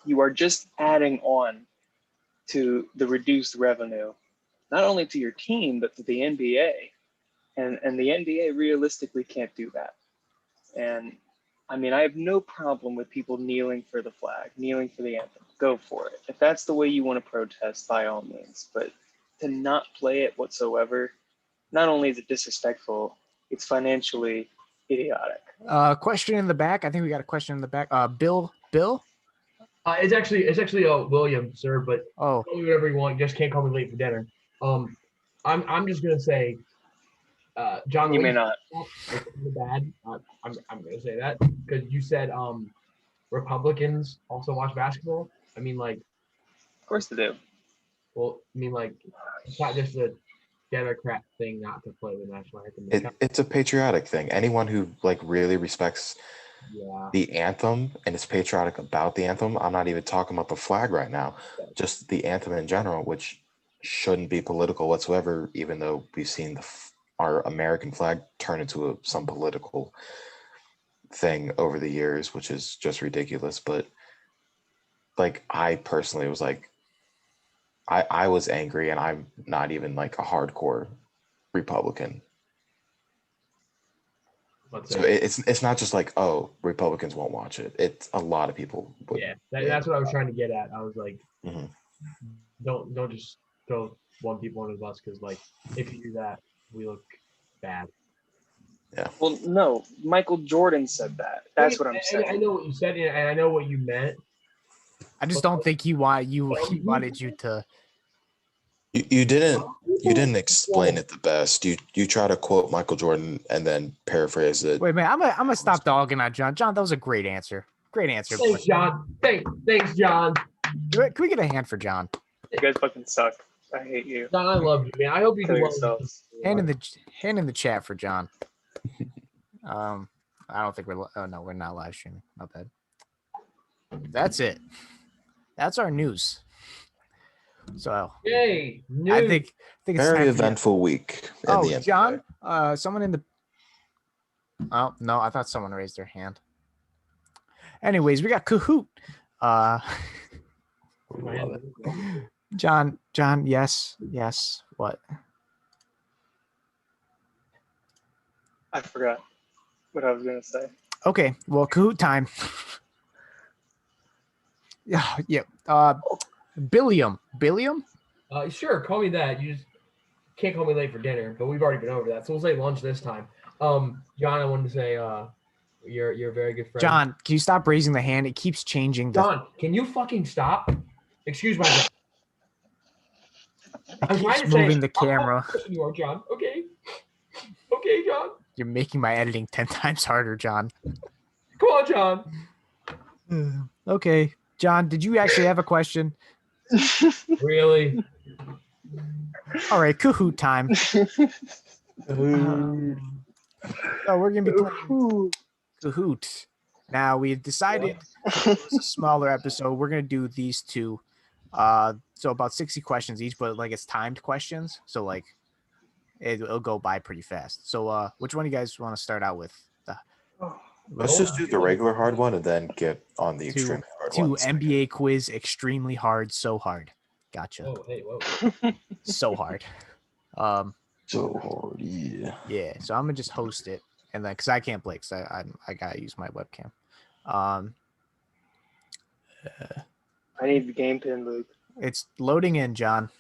S4: you are just adding on to the reduced revenue, not only to your team, but to the NBA. And the NBA realistically can't do that. And I mean, I have no problem with people kneeling for the flag, kneeling for the anthem. Go for it. If that's the way you want to protest, by all means. But to not play it whatsoever, not only is it disrespectful, it's financially idiotic.
S1: Question in the back. I think we got a question in the back. Bill.
S2: It's actually William, sir, but
S1: Oh,
S2: call me whatever you want. You just can't call me late for dinner. I'm just gonna say, John.
S4: You may not.
S2: It's kinda bad. I'm gonna say that because you said Republicans also watch basketball. I mean, like,
S4: Of course they do.
S2: well, I mean, like, it's not just a Democrat thing not to play the national anthem.
S3: It's a patriotic thing. Anyone who like really respects
S2: Yeah.
S3: the anthem and is patriotic about the anthem, I'm not even talking about the flag right now, just the anthem in general, which shouldn't be political whatsoever, even though we've seen our American flag turn into some political thing over the years, which is just ridiculous. But like, I personally was like, I was angry, and I'm not even like a hardcore Republican. So it's not just like, oh, Republicans won't watch it. It's a lot of people.
S2: Yeah, that's what I was trying to get at. I was like,
S3: Mhm.
S2: don't just throw one people under the bus because, like, if you do that, we look bad.
S3: Yeah.
S4: Well, no, Michael Jordan said that. That's what I'm saying.
S2: I know what you said, and I know what you meant.
S1: I just don't think he wanted you to.
S3: You didn't explain it the best. You try to quote Michael Jordan and then paraphrase it.
S1: Wait, man. I'm gonna stop dogging on John. John, that was a great answer. Great answer.
S2: Thanks, John. Thanks, John.
S1: Can we get a hand for John?
S4: You guys fucking suck. I hate you.
S2: John, I love you, man. I hope you do
S4: Kill
S2: well.
S4: yourselves.
S1: Hand in the chat for John. I don't think we're. Oh no, we're not live streaming. Not bad. That's it. That's our news. So
S2: Yay! News.
S1: I think it's
S3: Very
S1: time for
S3: eventful week.
S1: Oh,
S3: in the
S1: John. Someone in the. Oh no, I thought someone raised their hand. Anyways, we got Kahoot.
S3: Love it.
S1: John, yes. What?
S4: I forgot what I was gonna say.
S1: Okay, well, Kahoot time. Yeah. Billiam.
S2: Sure, call me that. You just can't call me late for dinner, but we've already been over that, so we'll say lunch this time. John, I wanted to say, you're a very good friend.
S1: John, can you stop raising the hand? It keeps changing.
S2: John, can you fucking stop? Excuse my.
S1: It keeps moving the camera.
S2: You are, John. Okay, John.
S1: You're making my editing 10 times harder, John.
S2: Come on, John.
S1: Okay, John, did you actually have a question?
S2: Really?
S1: All right, Kahoot time. So we're gonna be playing Kahoot. Now we've decided it's a smaller episode. We're gonna do these two. So about 60 questions each, but like it's timed questions. So like it'll go by pretty fast. So which one do you guys want to start out with?
S3: Let's just do the regular hard one and then get on the extremely hard one.
S1: NBA quiz, extremely hard, so hard. Gotcha.
S2: Oh, hey, whoa.
S1: So hard.
S3: So hard, yeah.
S1: Yeah, so I'm gonna just host it, and then because I can't play, because I gotta use my webcam. I
S4: need the game pin, Luke.
S1: It's loading in, John.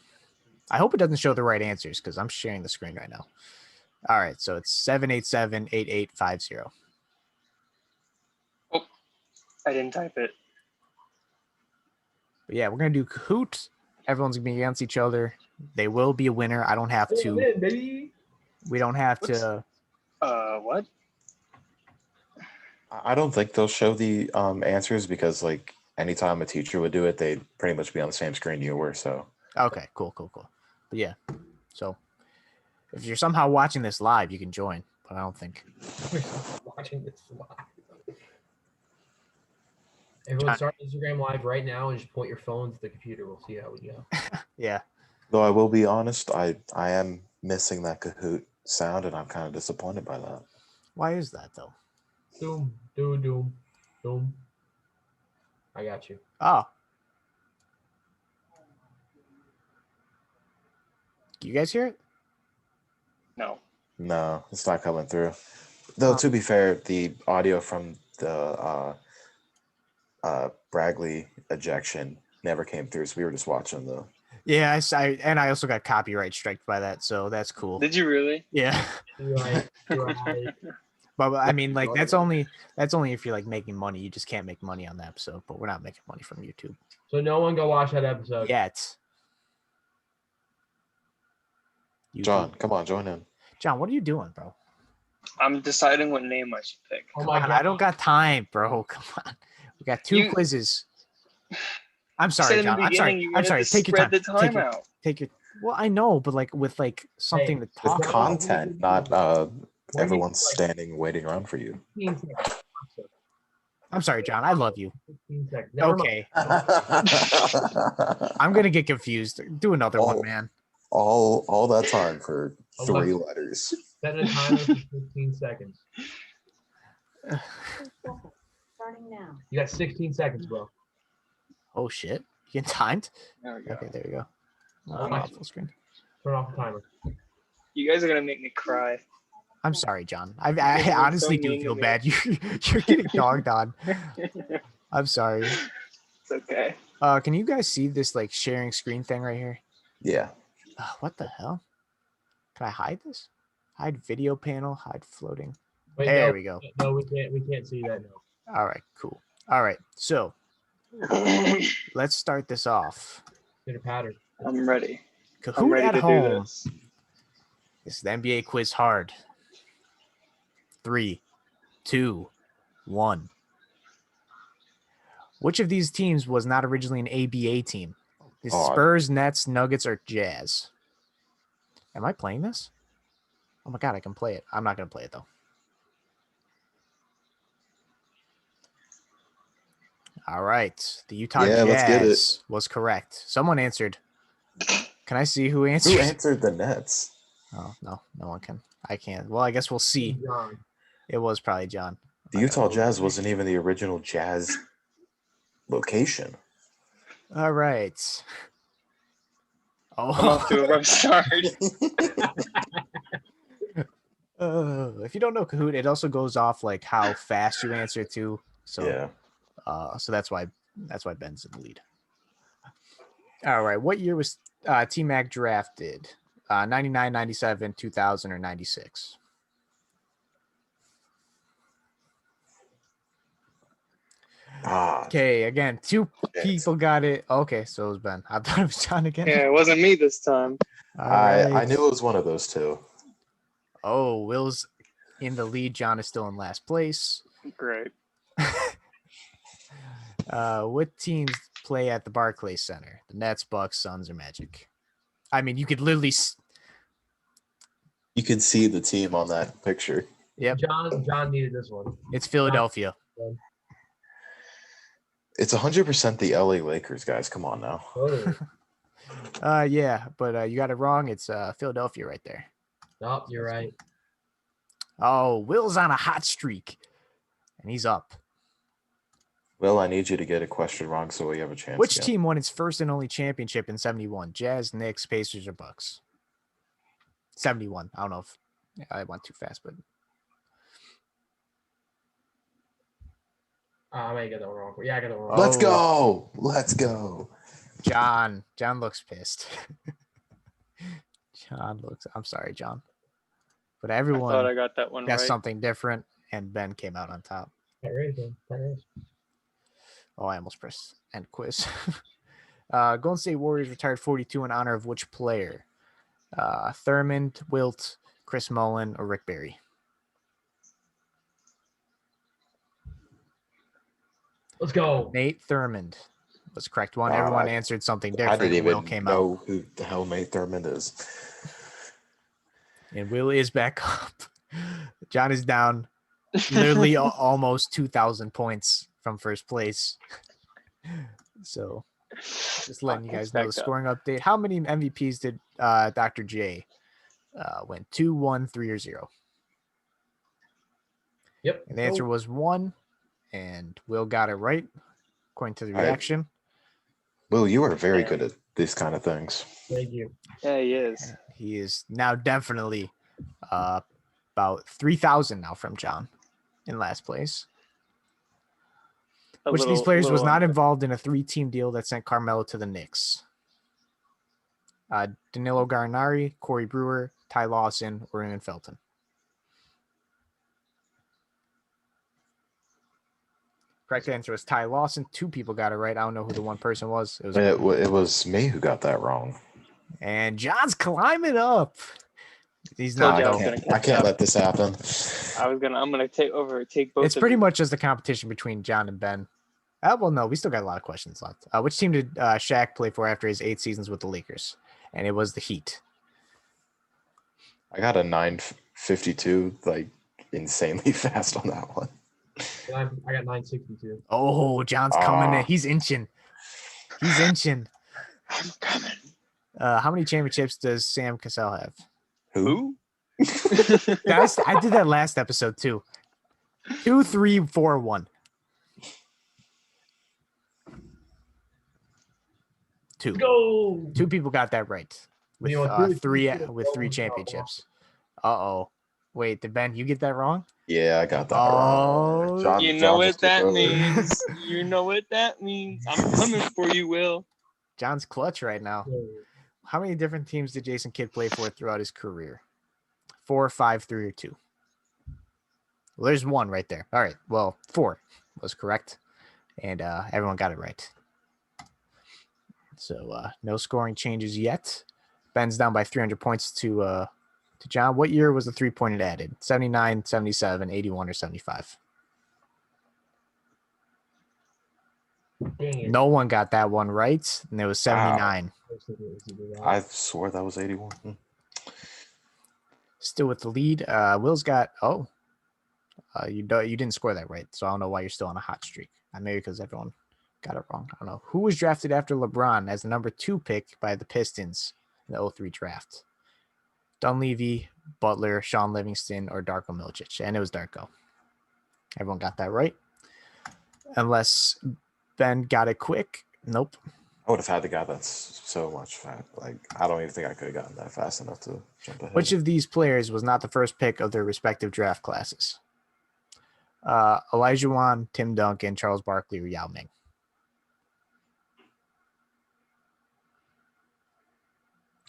S1: I hope it doesn't show the right answers because I'm sharing the screen right now. All right, so it's 787-8850.
S4: Oh, I didn't type it.
S1: But yeah, we're gonna do Kahoot. Everyone's gonna be against each other. They will be a winner. I don't have to. We don't have to.
S4: What?
S3: I don't think they'll show the answers because like anytime a teacher would do it, they'd pretty much be on the same screen you were. So
S1: Okay, cool. But yeah, so if you're somehow watching this live, you can join. But I don't think.
S2: Watching this live. Everyone start Instagram live right now and just point your phone to the computer. We'll see how we go.
S1: Yeah.
S3: though I will be honest, I am missing that Kahoot sound, and I'm kind of disappointed by that.
S1: Why is that though?
S2: Doom, doom, doom, doom. I got you.
S1: Oh. Do you guys hear it?
S4: No.
S3: No, it's not coming through. Though, to be fair, the audio from the Bragley ejection never came through, so we were just watching the.
S1: Yeah, I also got copyright striked by that, so that's cool.
S4: Did you really?
S1: Yeah.
S2: You're right.
S1: But I mean, like that's only if you're like making money. You just can't make money on the episode. But we're not making money from YouTube
S2: So no one go watch that episode.
S1: yet.
S3: John, come on, join in.
S1: John, what are you doing, bro?
S4: I'm deciding what name I should pick.
S2: Oh
S1: Come
S2: my
S1: on,
S2: God.
S1: I don't got time, bro. Come on, we got two quizzes. I'm sorry, John. I'm sorry. Take your time.
S4: The time out.
S1: Take your. Well, I know, but like with like something to talk
S3: With
S1: about.
S3: content, not everyone standing waiting around for you.
S1: I'm sorry, John. I love you.
S2: 15 seconds. Never
S1: Okay. I'm gonna get confused. Do another one, man.
S3: All that time for 3 letters.
S2: Set a timer for 15 seconds.
S5: Starting now.
S2: You got 16 seconds, bro.
S1: Oh shit! You getting timed?
S4: There we go.
S1: Okay, there you go.
S2: Oh,
S1: Off full screen.
S2: Turn off the timer.
S4: You guys are gonna make me cry.
S1: I'm sorry, John. I
S4: You're
S1: honestly
S4: so
S1: do
S4: mean
S1: feel
S4: to me.
S1: bad. You're getting dogged on. I'm sorry.
S4: It's okay.
S1: Can you guys see this like sharing screen thing right here?
S3: Yeah.
S1: What the hell? Can I hide this? Hide video panel, hide floating.
S2: Wait,
S1: There
S2: no,
S1: we go.
S2: No, we can't see that now.
S1: All right, cool. All right, so let's start this off.
S2: Get a pattern.
S4: I'm ready. I'm
S1: Kahoot
S4: ready
S1: at
S4: to do
S1: home.
S4: this.
S1: This is the NBA quiz hard. 3, 2, 1. Which of these teams was not originally an ABA team? The Spurs, Nets, Nuggets, or Jazz? Am I playing this? Oh my God, I can play it. I'm not going to play it though. All right. The Utah Jazz was correct. Someone answered. Can I see who answered?
S3: Who answered the Nets?
S1: Oh, no one can. I can't. Well, I guess we'll see.
S2: John.
S1: It was probably John.
S3: The Utah Jazz wasn't even the original Jazz location.
S1: All right.
S4: I'm off to a rough start.
S1: If you don't know Kahoot, it also goes off like how fast you answer too. So
S3: Yeah.
S1: So that's why Ben's in the lead. All right. What year was T-Mac drafted? 99, 97, 2000, or 96? Okay, again, 2 people got it. Okay, so it was Ben. I thought it was John again.
S4: Yeah, it wasn't me this time.
S3: I knew it was one of those two.
S1: Oh, Will's in the lead. John is still in last place.
S4: Great.
S1: What teams play at the Barclays Center? The Nets, Bucks, Suns, or Magic? I mean, you could literally.
S3: You could see the team on that picture.
S1: Yep.
S2: John needed this one.
S1: It's Philadelphia.
S3: It's 100% the LA Lakers, guys. Come on now.
S2: Oh.
S1: Yeah, but you got it wrong. It's Philadelphia right there.
S2: Nope, you're right.
S1: Oh, Will's on a hot streak, and he's up.
S3: Will, I need you to get a question wrong so we have a chance.
S1: Which team won its first and only championship in 71? Jazz, Knicks, Pacers, or Bucks? 71. I don't know if I went too fast, but
S2: I may get that one wrong. Yeah, I got that one wrong.
S3: Let's go.
S1: John looks pissed. John looks. I'm sorry, John, but
S4: I thought
S1: everyone
S4: I got that one
S1: guessed
S4: right.
S1: something different, and Ben came out on top. Oh, I almost pressed end quiz. Golden State Warriors retired 42 in honor of which player? Thurmond, Wilt, Chris Mullin, or Rick Barry?
S2: Let's go.
S1: Nate Thurmond was the correct one.
S3: God,
S1: Everyone answered something
S3: I
S1: different.
S3: didn't
S1: Will
S3: even
S1: came
S3: know
S1: out.
S3: who the hell Nate Thurmond is.
S1: And Will is back up. John is down literally almost 2,000 points from first place. So just letting you guys know the scoring update. How many MVPs did Dr. J win? 2, 1, 3, or 0?
S2: Yep.
S1: And the answer was 1. And Will got it right, according to the reaction.
S3: Will, you are very good at these kind of things.
S2: Thank you.
S4: Yeah, he is.
S1: He is now definitely about 3,000 now from John in last place. Which of these players was not involved in a 3-team deal that sent Carmelo to the Knicks? Danilo Gallinari, Corey Brewer, Ty Lawson, or Raymond Felton? Correct answer was Ty Lawson. 2 people got it right. I don't know who the one person was.
S3: It was me who got that wrong.
S1: And John's climbing up. He's
S3: I
S1: not.
S3: can't let this happen.
S4: I'm gonna take both.
S1: It's pretty much just a competition between John and Ben. Well, no, we still got a lot of questions left. Which team did Shaq play for after his 8 seasons with the Lakers? And it was the Heat.
S3: I got a 952, like insanely fast on that one.
S2: I got 962.
S1: Oh, John's coming in. He's inching.
S4: I'm coming.
S1: How many championships does Sam Cassell have?
S3: Who?
S1: I did that last episode too. 2, 3, 4, 1. 2.
S2: Go.
S1: 2 people got that right. With three championships. Uh-oh. Wait, did Ben, you get that wrong?
S3: Yeah, I got that wrong. John,
S4: you know what that means. You know what that means. I'm coming for you, Will.
S1: John's clutch right now. How many different teams did Jason Kidd play for throughout his career? 4, 5, 3, or 2? Well, there's 1 right there. All right. Well, 4 was correct. And everyone got it right. So no scoring changes yet. Ben's down by 300 points to John. What year was the 3-pointer added? 79, 77, 81, or 75? No one got that one right. And it was 79.
S3: I swore that was 81.
S1: Still with the lead. Will's got, you didn't score that right. So I don't know why you're still on a hot streak. Maybe because everyone got it wrong. I don't know. Who was drafted after LeBron as the number 2 pick by the Pistons in the 03 draft? Dunleavy, Butler, Sean Livingston, or Darko Milicic? And it was Darko. Everyone got that right. Unless Ben got it quick. Nope.
S3: I would have had the guy that's so much fast. Like, I don't even think I could have gotten that fast enough to jump ahead.
S1: Which of these players was not the first pick of their respective draft classes? Elijah Wan, Tim Duncan, Charles Barkley, or Yao Ming?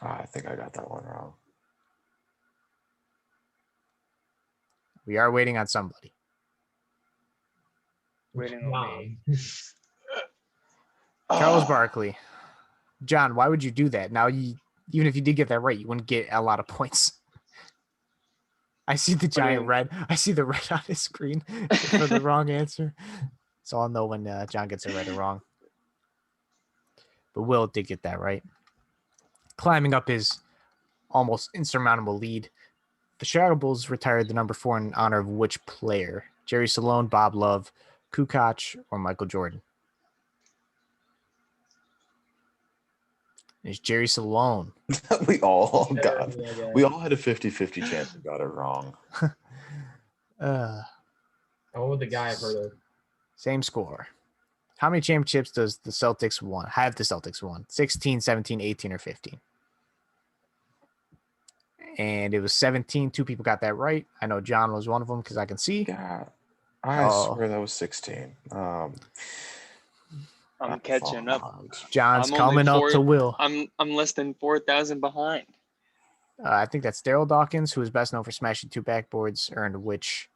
S3: I think I got that one wrong.
S1: We are waiting on somebody.
S4: Waiting on me.
S1: Charles Barkley. John, why would you do that? Now, even if you did get that right, you wouldn't get a lot of points. I see the giant red. I see the red on his screen for the wrong answer. So I'll know when John gets it right or wrong. But Will did get that right. Climbing up his almost insurmountable lead. The Chicago Bulls retired the number 4 in honor of which player? Jerry Salone, Bob Love, Kukoc, or Michael Jordan? It's Jerry Salone.
S3: We all had a 50-50 chance and got it wrong.
S2: Oh, the guy I've heard of.
S1: Same score. How many championships does the Celtics have the Celtics won? 16, 17, 18, or 15? And it was 17. 2 people got that right. I know John was one of them because I can see.
S3: Yeah, I swear that was 16.
S4: I'm catching up.
S1: John's coming up to Will.
S4: I'm less than 4,000 behind.
S1: I think that's Daryl Dawkins, who is best known for smashing 2 backboards, earned which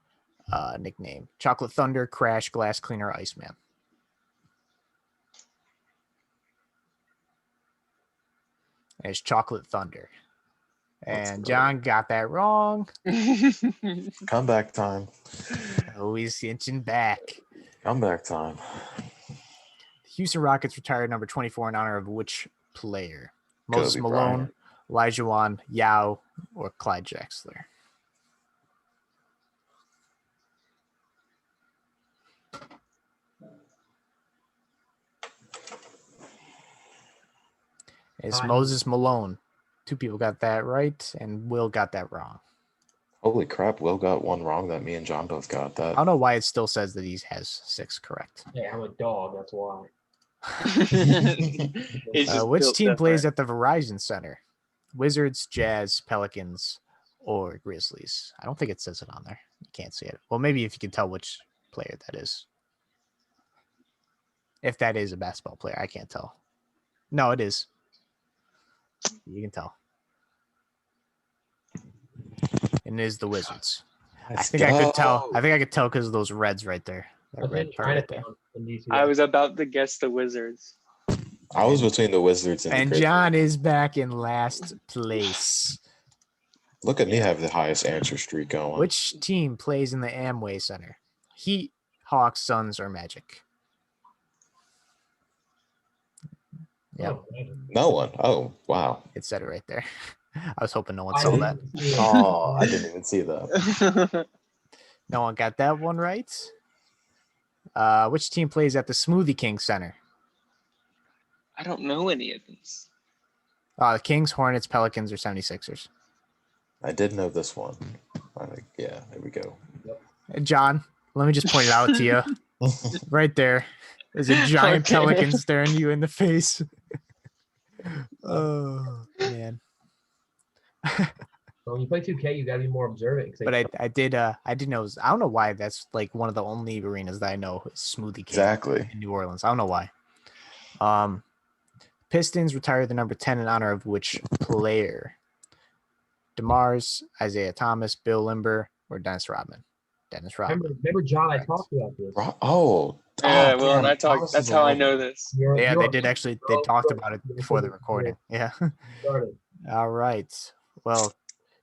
S1: nickname? Chocolate Thunder, Crash, Glass Cleaner, Iceman. It's Chocolate Thunder. And John got that wrong.
S3: Comeback time.
S1: Oh, he's inching back.
S3: Comeback time.
S1: The Houston Rockets retired number 24 in honor of which player? Moses
S3: Kobe
S1: Malone,
S3: Bryant.
S1: Elijah Wan, Yao, or Clyde Drexler? It's Moses Malone. 2 people got that right, and Will got that wrong.
S3: Holy crap, Will got one wrong that me and John both got
S1: I
S3: that.
S1: don't know why it still says that he has 6 correct.
S2: Hey, I'm a dog. That's why.
S1: Which team plays at the Verizon Center? Wizards, Jazz, Pelicans, or Grizzlies? I don't think it says it on there. You can't see it. Well, maybe if you can tell which player that is. If that is a basketball player, I can't tell. No, it is. You can tell. And it is the Wizards. I think I could tell. I think I could tell because of those reds right there. That red part right there.
S4: I was about to guess the Wizards.
S3: I was between the Wizards and the Grizzlies.
S1: John is back in last place.
S3: Look at me have the highest answer streak going.
S1: Which team plays in the Amway Center? Heat, Hawks, Suns, or Magic? Yeah,
S3: No one. Oh, wow.
S1: it said it right there. I was hoping no one saw that.
S3: Oh, I didn't even see that.
S1: No one got that one right. Which team plays at the Smoothie King Center?
S4: I don't know any of these.
S1: The Kings, Hornets, Pelicans, or 76ers?
S3: I did know this one. Yeah, there we go.
S1: John, let me just point it out to you. Right there. There's a giant pelican staring you in the face. Oh, man.
S2: When you play 2K, you gotta be more observant.
S1: But I did know. I don't know why that's like one of the only arenas that I know is Smoothie King
S3: Exactly.
S1: in New Orleans. I don't know why. Pistons retired the number 10 in honor of which player? DeMars, Isaiah Thomas, Bill Limber, or Dennis Rodman? Dennis Rodman.
S2: Remember, John, I talked about this.
S4: Yeah, well, and I talked. That's how I know this.
S1: Yeah, they did actually. They talked about it before the recording. Yeah. All right. Well,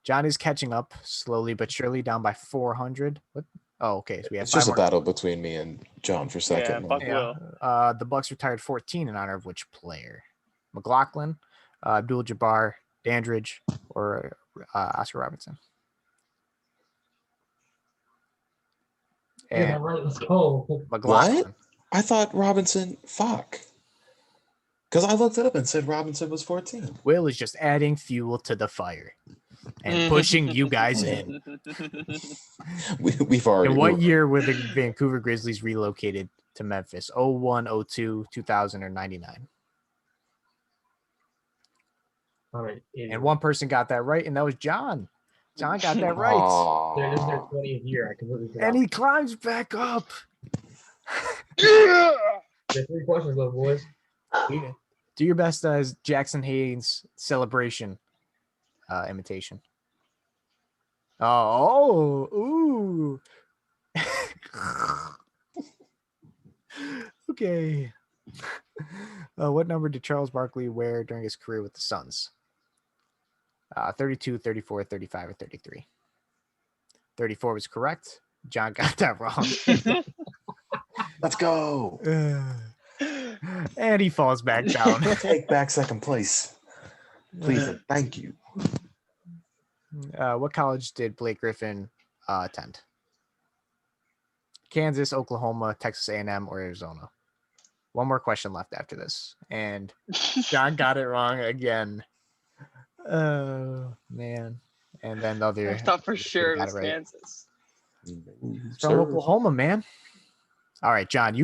S1: John is catching up slowly but surely, down by 400. What? Oh, okay. So we have
S3: It's just a battle between me and John for second.
S1: The Bucks retired 14 in honor of which player? McLaughlin, Abdul-Jabbar, Dandridge, or Oscar Robertson?
S2: Yeah, right. Let's go.
S1: McLaughlin.
S3: What? I thought Robinson. Fuck. Because I looked it up and said Robinson was 14.
S1: Will is just adding fuel to the fire and pushing you guys in.
S3: We've already.
S1: In what year were the Vancouver Grizzlies relocated to Memphis? 01, 02, 2000, or 99?
S2: All right.
S1: And one person got that right, and that was John. John got that right.
S2: This is their 20th year. I completely forgot.
S1: And he climbs back up.
S4: Yeah.
S2: There's 3 questions left, boys.
S1: Do your best as Jackson Haynes celebration imitation. Ooh. Okay. What number did Charles Barkley wear during his career with the Suns? 32, 34, 35, or 33? 34 was correct. John got that wrong.
S3: Let's go.
S1: And he falls back down.
S3: Take back second place. Please and thank you.
S1: What college did Blake Griffin attend? Kansas, Oklahoma, Texas A&M, or Arizona? One more question left after this. And John got it wrong again. Oh, man. And then the other.
S4: I thought for sure it was
S1: right.
S4: Kansas.
S1: From Oklahoma, man. All right, John,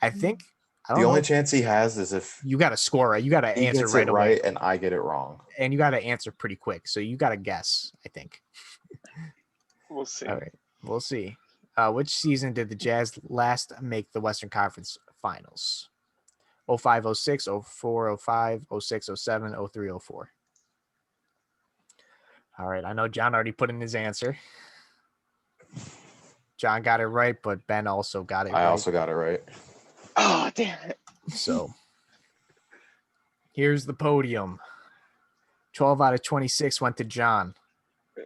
S1: I think.
S3: The only chance he has is if
S1: you got to score right. You got to answer right away.
S3: And I get it wrong.
S1: And you got to answer pretty quick. So you got to guess, I think.
S4: We'll see.
S1: All right, we'll see. Which season did the Jazz last make the Western Conference Finals? 05-06, 04-05, 06-07, 03-04. All right. I know John already put in his answer. John got it right, but Ben also got it right.
S3: I also got it right.
S4: Oh, damn it.
S1: So here's the podium. 12 out of 26 went to John.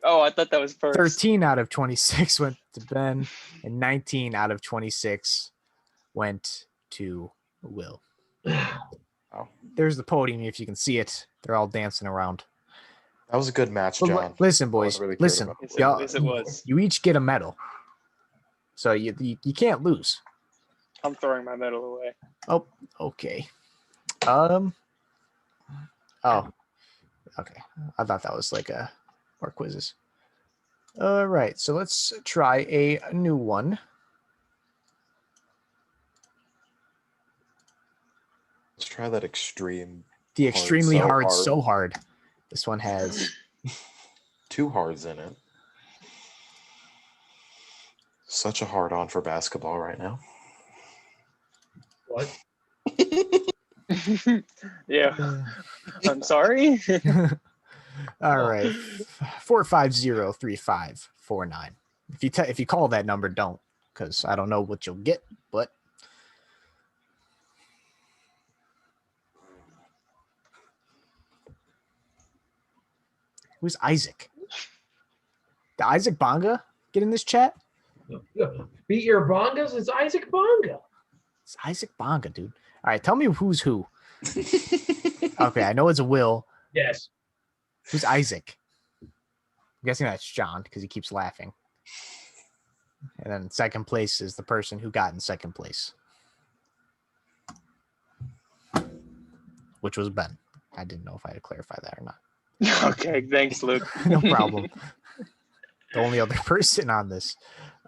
S4: Oh, I thought that was first.
S1: 13 out of 26 went to Ben, and 19 out of 26 went to Will. There's the podium if you can see it. They're all dancing around.
S3: That was a good match, John.
S1: Listen,
S3: No one
S1: boys.
S3: really cared
S1: Listen.
S3: about it.
S4: Yes, it was.
S1: You each get a medal. So you can't lose.
S4: I'm throwing my medal away.
S1: Oh, okay. Oh, okay. I thought that was like more quizzes. All right, so let's try a new one.
S3: Let's try that extreme.
S1: The
S3: hard,
S1: extremely
S3: so
S1: hard,
S3: hard.
S1: so hard. This one has
S3: 2 hards in it. Such a hard on for basketball right now.
S2: What?
S4: Yeah. I'm sorry.
S1: all right. 4503549. If you call that number, don't, because I don't know what you'll get, but who's Isaac? Did Isaac Bonga get in this chat?
S2: Beat your bongas? It's Isaac Bonga.
S1: It's Isaac Bonga, dude. All right, tell me who's who. Okay, I know it's Will.
S2: Yes.
S1: Who's Isaac? I'm guessing that's John because he keeps laughing. And then second place is the person who got in second place, which was Ben. I didn't know if I had to clarify that or not.
S4: Okay, thanks, Luke.
S1: No problem. The only other person on this.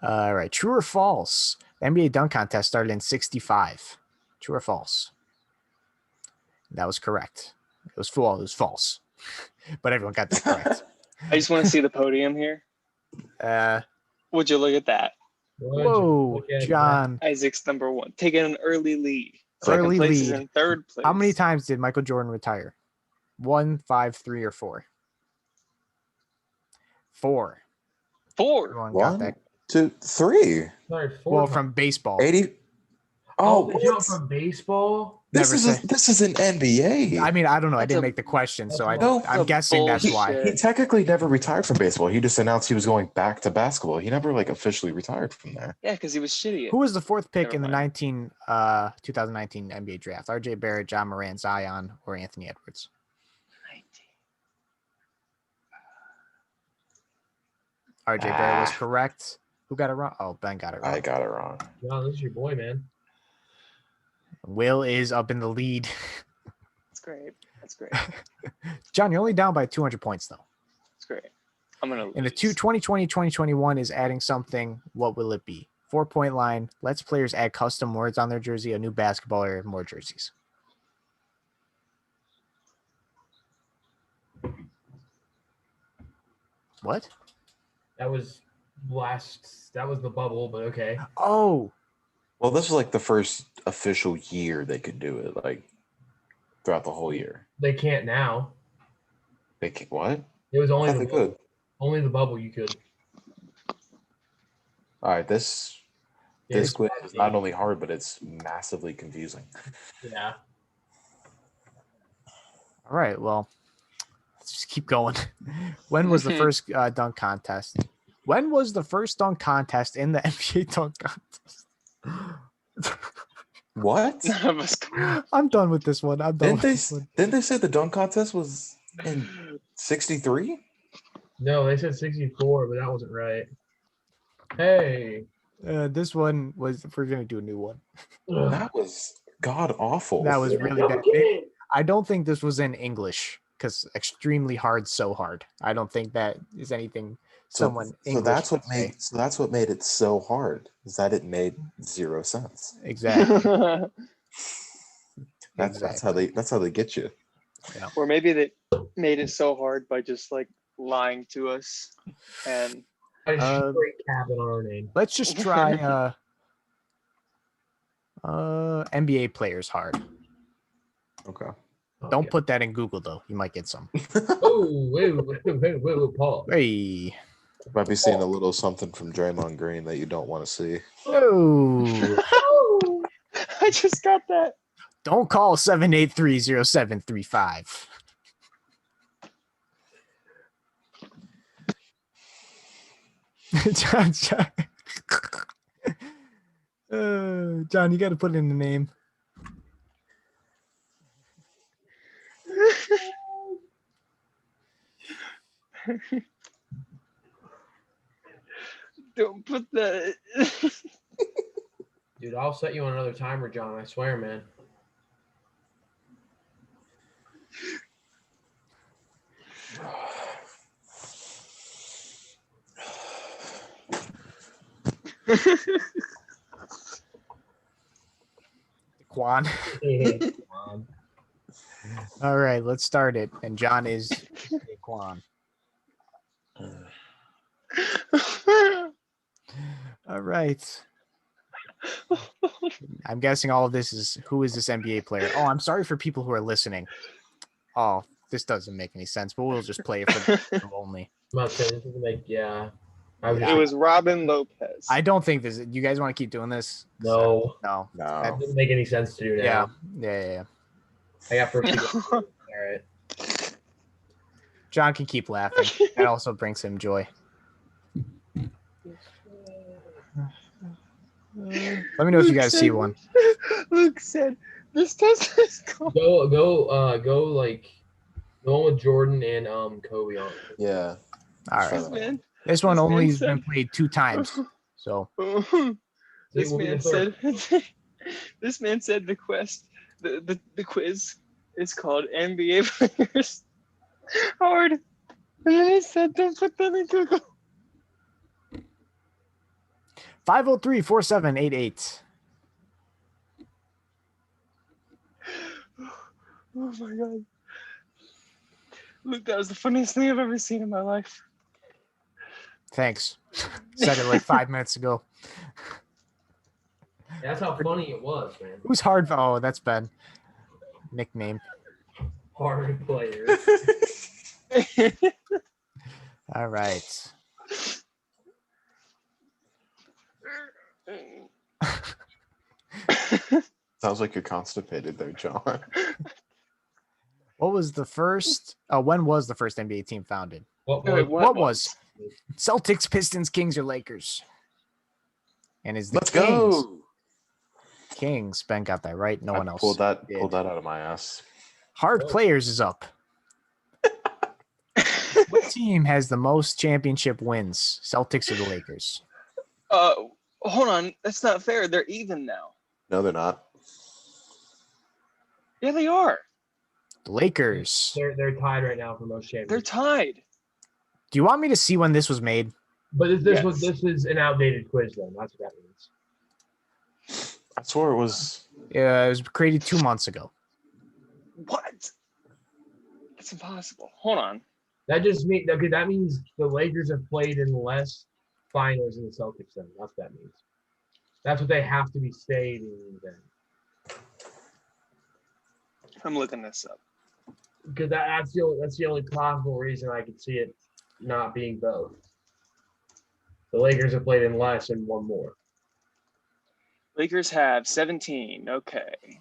S1: All right, true or false? The NBA dunk contest started in 65. True or false? That was correct. It was full. It was false, but everyone got that correct.
S4: I just want to see the podium here. Would you look at that?
S1: Whoa, John.
S4: Isaac's number 1, taking an early lead.
S1: Early
S4: Second place is
S1: lead.
S4: in third place.
S1: How many times did Michael Jordan retire? 1, 5, 3, or 4? 4.
S4: 4.
S1: Everyone got
S3: 1,
S1: that.
S3: 2, 3.
S2: Sorry,
S1: Well, from baseball.
S3: 80.
S2: Oh,
S3: Oh,
S2: they jump from baseball?
S3: this
S1: Never
S3: is an NBA.
S1: I mean, I don't know. I
S4: That's
S1: didn't
S4: a-
S1: make the question, so
S2: that's
S1: I'm guessing that's why.
S4: bullshit.
S3: He technically never retired from baseball. He just announced he was going back to basketball. He never officially retired from there.
S4: Yeah, because he was shitty.
S1: Who was the 4th pick
S4: Never
S1: in the
S4: mind.
S1: 2019 NBA draft? RJ Barrett, John Morant, Zion, or Anthony Edwards? RJ Barrett was correct. Who got it wrong? Oh, Ben got it wrong.
S3: I got it wrong.
S2: No, this is your boy, man.
S1: Will is up in the lead.
S4: That's great. That's great.
S1: John, you're only down by 200 points, though.
S4: That's great. I'm going to
S1: In the 2020-2021 is adding something. What will it be? 4-point line. Lets players add custom words on their jersey, a new basketball, or more jerseys. What?
S2: That was the bubble, but okay.
S1: Oh,
S3: Well, this was the first official year they could do it, throughout the whole year.
S2: They can't now.
S3: They can, what?
S2: It was
S3: I
S2: only
S3: thought
S2: the
S3: they
S2: bubble.
S3: could.
S2: Only the bubble you could.
S3: All right, this
S2: Yeah,
S3: quiz is not only hard, but it's massively confusing.
S2: Yeah.
S1: all right. Well, let's just keep going. When was the first dunk contest? When was the first dunk contest in the NBA dunk contest?
S3: What?
S4: None of us.
S1: I'm done with this one. I'm done
S3: Didn't
S1: with this one.
S3: they say the dunk contest was in 63?
S2: No, they said 64, but that wasn't right. Hey.
S1: This one was. If we're gonna do a new one,
S3: That was god awful.
S1: that was really bad.
S2: Okay.
S1: I don't think this was in English because extremely hard, so hard. I don't think that is anything. Someone English
S3: that's what
S1: would say.
S3: made it so hard. Is that it made 0 sense.
S1: Exactly.
S3: That's how they get you.
S4: Or maybe they made it so hard by just lying to us. And
S2: I straight cabin on our name.
S1: Let's just try NBA players hard.
S3: Okay.
S1: Don't put that in Google though. You might get some.
S2: Oh, wait, Paul.
S1: Hey.
S3: Might be seeing a little something from Draymond Green that you don't want to see.
S1: Oh.
S4: I just got that.
S1: Don't call 783-0735. John, you got to put in the name.
S4: Don't put that.
S2: Dude, I'll set you on another timer, John. I swear, man.
S1: Quan. All right, let's start it. And John is Quan. All right. I'm guessing all of this is who is this NBA player? Oh, I'm sorry for people who are listening. Oh, this doesn't make any sense, but we'll just play it for the only.
S2: I'm not saying this doesn't make
S4: It was Robin Lopez.
S1: I don't think this. You guys want to keep doing this?
S2: No.
S1: No.
S2: That doesn't make any sense to do now.
S1: Yeah.
S2: I got first. All right.
S1: John can keep laughing. That also brings him joy. Let me know if you guys see one.
S4: Luke said, "This test is called."
S2: Go like the one with Jordan and Kobe on.
S3: Yeah.
S1: All right.
S4: Man,
S1: This one
S4: this
S1: only
S4: man
S1: has been
S4: said-
S1: played 2 times. So
S4: This
S2: We'll be
S4: man
S2: the
S4: said.
S2: third.
S4: This man said the quiz is called NBA players hard, and then he said, "Don't put that in Google."
S1: 503-4788.
S4: Oh my god, Luke, that was the funniest thing I've ever seen in my life.
S1: Thanks. Said it like 5 minutes ago.
S2: That's how funny it was, man.
S1: Who's hard? Oh, that's Ben. Nickname.
S2: Hard players.
S1: All right.
S3: Sounds like you're constipated there, John.
S1: What was the first? When was the first NBA team founded?
S2: What
S1: What was? Celtics, Pistons, Kings, or Lakers? And is the
S3: Let's go.
S1: Kings. Ben got that right. No one else.
S3: Pulled that
S1: did.
S3: out of my ass.
S1: Hard players is up. What team has the most championship wins? Celtics or the Lakers?
S4: Hold on, that's not fair. They're even now.
S3: No, they're not.
S4: Yeah, they are.
S1: The Lakers.
S2: They're tied right now for most
S4: They're
S2: champions.
S4: tied.
S1: Do you want me to see when this was made?
S2: But this
S4: Yes.
S2: is an outdated quiz, then. That's what that means.
S3: I swore it was.
S1: It was created 2 months ago.
S4: What? That's impossible. Hold on.
S2: That just means that means the Lakers have played in less finals than the Celtics. Then that's what that means. That's what they have to be stating then.
S4: I'm looking this up.
S2: Because that's the only possible reason I could see it not being both. The Lakers have played in less and won more.
S4: Lakers have 17. Okay.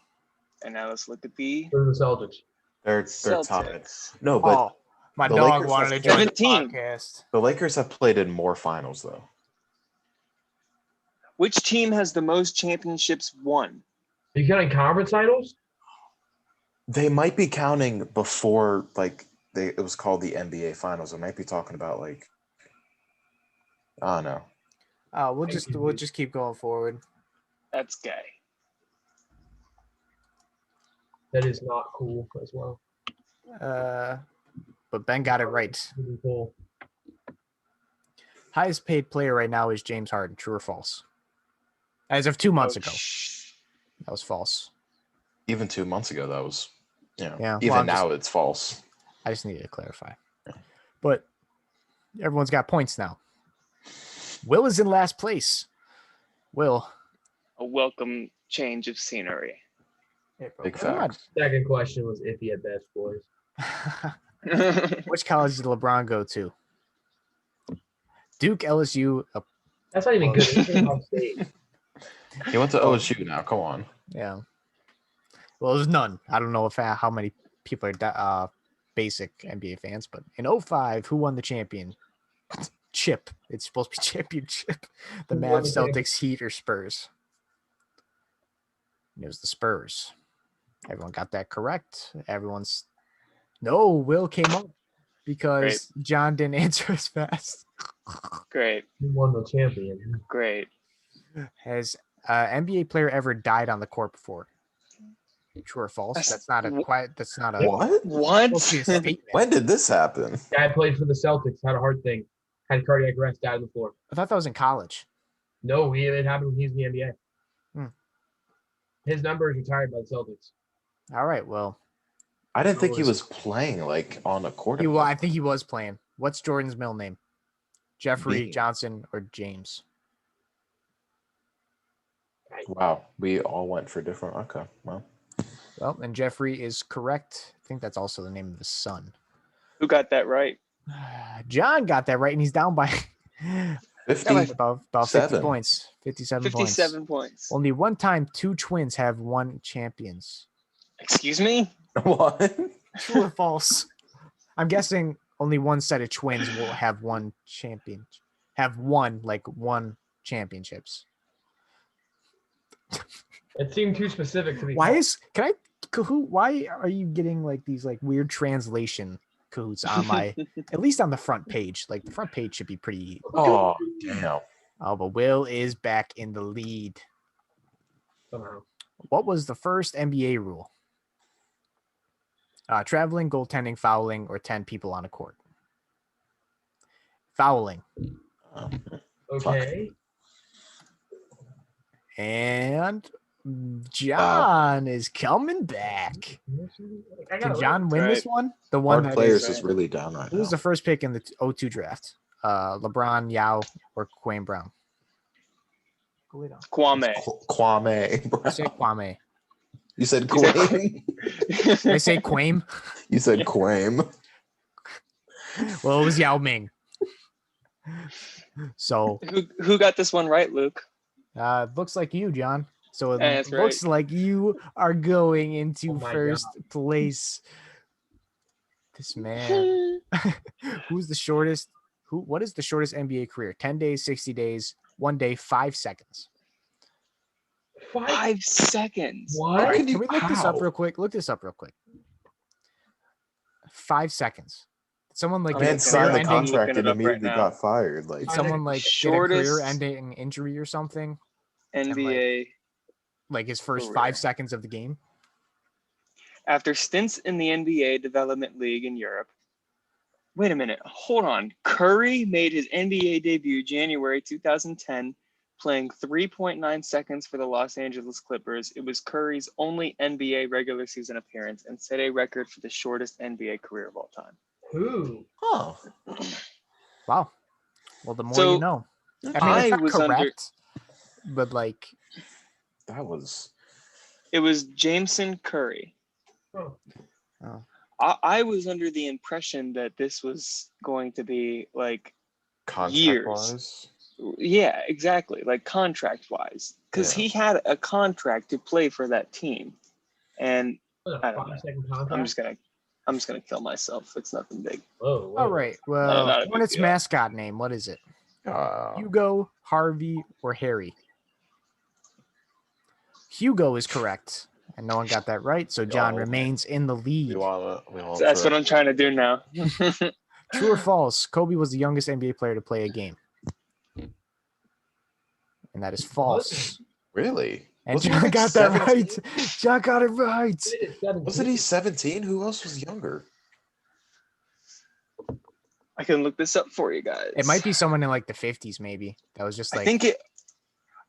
S4: And now let's look at the
S2: For the Celtics.
S3: They're tied.
S4: Celtics.
S3: No, but
S1: Oh, my
S3: the
S1: dog
S3: Lakers
S1: wanted to
S3: have
S1: join the
S4: 17.
S1: podcast.
S3: the Lakers have played in more finals though.
S4: Which team has the most championships won?
S2: Are you counting conference titles?
S3: They might be counting before it was called the NBA Finals. They might be talking about like I don't know.
S1: We'll just keep going forward.
S4: That's gay.
S2: That is not cool as well.
S1: But Ben got it right.
S2: Really cool.
S1: Highest paid player right now is James Harden. True or false? As of 2 months ago, that was false.
S3: Even 2 months ago, that was
S1: Yeah,
S3: Even
S1: well,
S3: now, it's false.
S1: I just needed to clarify. But everyone's got points now. Will is in last place. Will.
S4: A welcome change of scenery.
S3: Big
S1: Come on.
S3: facts.
S2: Second question was iffy at best, boys.
S1: Which college did LeBron go to? Duke, LSU.
S2: That's not even good. It's Ohio State.
S3: He went to OSU now. Come on.
S1: Yeah. Well, there's none. I don't know how many people are basic NBA fans, but in 05, who won the championship? It's supposed to be championship. The
S2: Who won
S1: Mavs,
S2: the
S1: Celtics, Heat, or Spurs? And it was the Spurs. Everyone got that correct. No, Will came up because John didn't answer as fast.
S4: Great.
S2: Who won the champion?
S4: Great.
S1: Has an NBA player ever died on the court before? True or false? That's not a
S3: What?
S1: supposed to be a statement.
S3: When did this happen?
S2: Guy played for the Celtics, had a heart thing, had cardiac arrest, died on the floor.
S1: I thought that was in college.
S2: No, it happened when he was in the NBA.
S1: Hmm.
S2: His number is retired by the Celtics.
S1: All right, well.
S3: I didn't think he was playing like on a court.
S1: I think he was playing. What's Jordan's middle name? Jeffrey,
S3: B.
S1: Johnson, or James?
S3: Wow, we all went for different. Okay, well,
S1: and Jeffrey is correct. I think that's also the name of the son.
S4: Who got that right?
S1: John got that right, and he's down by
S3: 50.
S1: about 50 points. 57 points.
S4: 57 points.
S1: Only one time two twins have won champions.
S4: Excuse me?
S3: What?
S1: True or false? I'm guessing only one set of twins will have one championships.
S2: It seemed too specific to me.
S1: Why are you getting like these like weird translation Kahoots on my at least on the front page? Like the front page should be pretty.
S3: Oh, damn.
S1: Oh, but Will is back in the lead.
S2: somehow?
S1: What was the first NBA rule? Traveling, goaltending, fouling, or 10 people on a court. Fouling.
S2: Okay.
S1: And John is coming back. Can John win this one? The one
S3: Our
S1: that
S3: players
S1: is
S3: is really down right
S1: who
S3: now.
S1: was the first pick in the 02 draft? LeBron, Yao, or Kwame Brown?
S4: Kwame.
S3: Kwame. Bro.
S1: I say Kwame.
S3: You said Kwame.
S1: Did I say Kwame?
S3: You said Kwame.
S1: Well, it was Yao Ming. So
S4: Who got this one right, Luke?
S1: looks like you, John. So it
S4: That's
S1: looks like you are going into
S2: Oh my
S1: first place. This man. Who's the shortest? What is the shortest NBA career? 10 days, 60 days, 1 day, 5 seconds.
S4: 5 seconds.
S2: What?
S1: Can we look this up real quick? Look this up real quick. 5 seconds. Someone like
S3: Man
S1: get a
S3: signed the
S1: career-ending-
S3: contract
S4: looking
S3: and
S4: it up right
S3: immediately
S4: now.
S3: got fired. Like,
S1: Did someone like get a
S4: Shortest-
S1: career-ending injury or something?
S4: NBA.
S1: Like his first
S4: Career.
S1: 5 seconds of the game?
S4: After stints in the NBA Development League in Europe. Wait a minute. Hold on. Curry made his NBA debut January 2010, playing 3.9 seconds for the Los Angeles Clippers. It was Curry's only NBA regular season appearance and set a record for the shortest NBA career of all time.
S2: Who?
S3: oh,
S1: Wow. Well, the more
S4: So,
S1: you know. I mean,
S4: I
S1: it's not
S4: was under-
S1: correct, but like,
S3: that was
S4: It was Jameson Curry.
S2: Oh.
S4: I was under the impression that this was going to be like
S3: contract
S4: Years.
S3: wise.
S4: Yeah, exactly. Like contract wise, because
S3: Yeah.
S4: he had a contract to play for that team, and
S2: What,
S4: I
S2: a
S4: don't know.
S2: 5-second contract?
S4: I'm just gonna kill myself. It's nothing big.
S2: Whoa.
S1: all right. Well,
S4: not a big
S1: Hornets
S4: deal.
S1: mascot name, what is it? Hugo, Harvey, or Harry? Hugo is correct. And no one got that right. So John
S3: Oh, man.
S1: remains in the lead.
S4: So that's what I'm trying to do now.
S1: True or false? Kobe was the youngest NBA player to play a game. And that is false.
S3: Really?
S1: And
S3: Wasn't he
S1: John
S3: like
S1: got that
S3: 17?
S1: right. John got it right.
S3: Wasn't he 17? Who else was younger?
S4: I can look this up for you guys.
S1: It might be someone in like the 50s, maybe. That was just like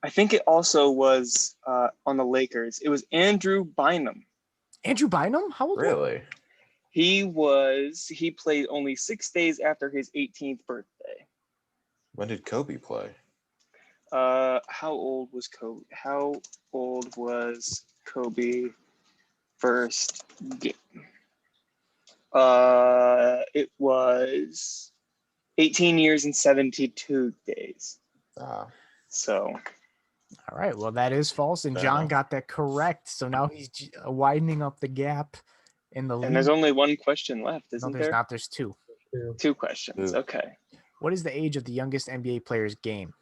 S4: I think it also was on the Lakers. It was Andrew Bynum.
S1: Andrew Bynum? How old?
S3: Really?
S4: He played only 6 days after his 18th birthday.
S3: When did Kobe play?
S4: How old was Kobe? first game? It was 18 years and 72 days. So.
S1: All right. Well, that is false, and
S3: Fair
S1: John
S3: enough.
S1: got that correct. So now he's widening up the gap in the lead.
S4: And there's only one question left, isn't
S1: no, there's
S4: there?
S1: not. There's two.
S4: Two questions.
S3: Two.
S4: Okay.
S1: What is the age of the youngest NBA player's game?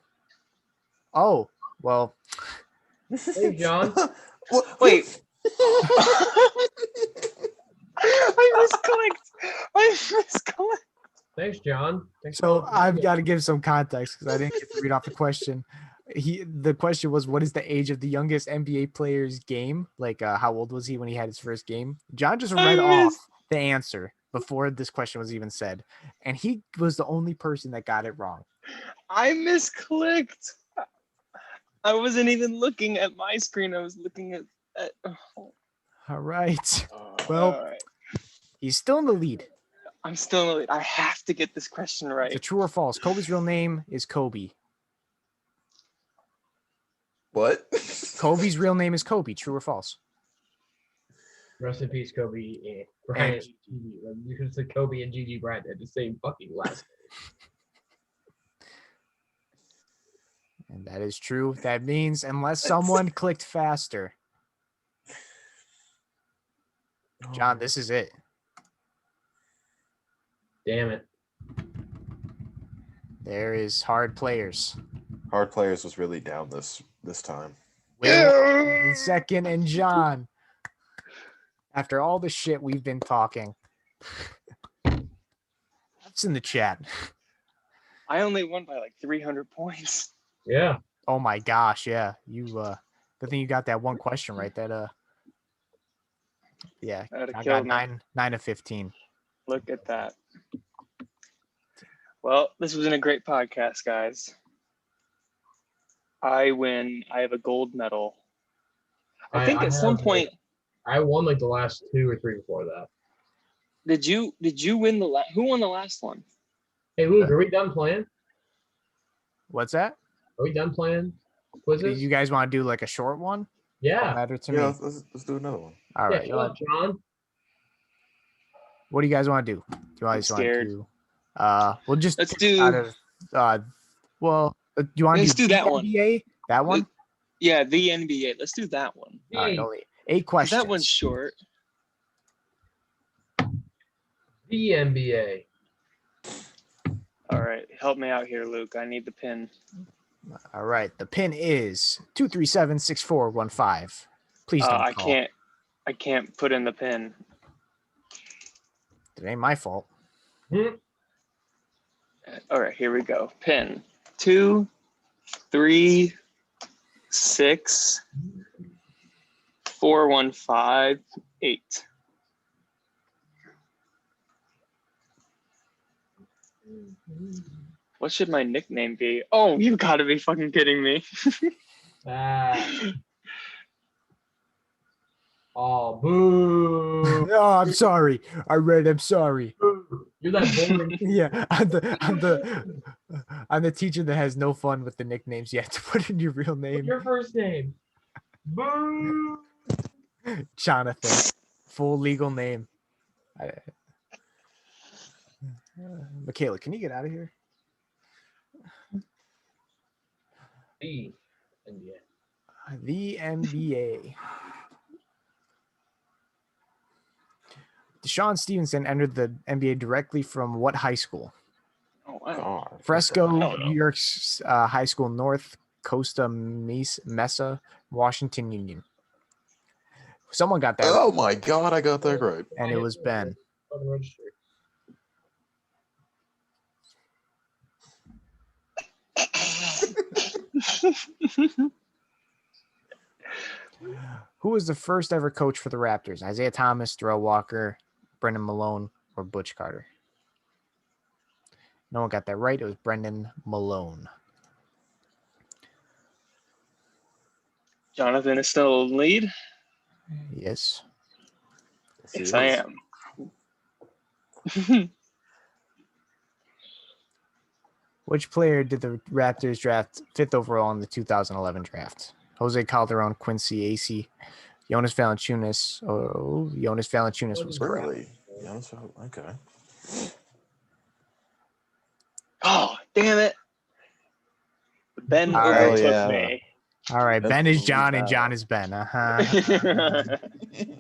S1: Oh, well.
S2: Hey, John.
S4: Wait. I misclicked.
S2: Thanks, John. Thanks
S1: So
S2: for
S1: I've got to give some context because I didn't get to read off the question. The question was, what is the age of the youngest NBA player's game? Like, how old was he when he had his first game? John just read off the answer before this question was even said, and he was the only person that got it wrong.
S4: I misclicked. I wasn't even looking at my screen. I was looking at.
S1: All right. Well,
S4: all right.
S1: he's still in the lead.
S4: I'm still in the lead. I have to get this question right.
S1: Is it true or false? Kobe's real name is Kobe.
S3: What?
S1: Kobe's real name is Kobe. True or false?
S2: Rest in peace, Kobe and Bryant. Because the Kobe and Gigi Bryant had the same fucking last name.
S1: And that is true. That means unless someone clicked faster. John, this is it.
S2: Damn it.
S1: There is hard players.
S3: Hard players was really down this time.
S1: Will in second and John. After all the shit we've been talking. That's in the chat.
S4: I only won by like 300 points.
S2: Yeah.
S1: Oh my gosh, yeah. You good thing you got that one question right. That yeah.
S4: That'd have
S1: I got
S4: killed me.
S1: 9 of 15.
S4: Look at that. Well, this was a great podcast, guys. I win. I have a gold medal. I think at some point.
S2: I won like the last 2 or 3 before that.
S4: Did you win the last? Who won the last one?
S2: Hey, Luke, are we done playing?
S1: What's that?
S2: Are we done playing quizzes?
S1: You guys want to do like a short one?
S2: Yeah.
S1: Don't matter to
S3: Yeah,
S1: me.
S3: let's do another one.
S1: All right.
S2: Yeah, shut up, John.
S1: What do you guys want to do? Do you guys want
S4: scared.
S1: to we'll just
S4: Let's
S1: pick
S4: do-
S1: out of do you want to
S4: Let's do that
S1: the
S4: one.
S1: NBA? That one?
S4: Yeah, the NBA. Let's do that one.
S1: All right,
S2: Hey,
S1: only 8 questions.
S4: That one's short.
S2: the NBA.
S4: All right, help me out here, Luke. I need the pin.
S1: All right. The pin is 237-6415. Please don't
S4: I
S1: call.
S4: I can't put in the pin.
S1: It ain't my fault.
S4: All right, here we go. Pin 2, 3, 6, 4, 1, 5, 8. What should my nickname be? Oh, you gotta be fucking kidding me.
S2: Oh, boo.
S1: Oh, I'm sorry. I'm sorry.
S2: You're that boring.
S1: Yeah, I'm the teacher that has no fun with the nicknames. You have to put in your real
S2: What's
S1: name.
S2: your first name? Boo.
S1: Jonathan. Full legal name. Michaela, can you get out of here?
S2: The NBA.
S1: The NBA. Deshaun Stevenson entered the NBA directly from what high school?
S4: Oh, wow.
S3: God.
S1: Fresco,
S4: No.
S1: New York's high school, North Costa Mesa, Washington Union. Someone got that,
S3: Oh my God, I got that right.
S1: and it was Ben.
S2: On the registry.
S1: Who was the first ever coach for the Raptors? Isaiah Thomas, Darrell Walker, Brendan Malone, or Butch Carter? No one got that right. It was Brendan Malone.
S4: Jonathan is still in lead.
S1: Yes.
S4: Yes, I am.
S1: Which player did the Raptors draft 5th overall in the 2011 draft? Jose Calderon, Quincy Acey, Jonas Valanciunas. Oh, Jonas Valanciunas was correct.
S3: Really? Okay.
S4: Oh, damn it. Ben
S1: All right.
S4: overtook
S3: yeah.
S4: me.
S1: All right.
S3: That's
S1: Ben is
S3: really
S1: John and
S3: bad.
S1: John is Ben. I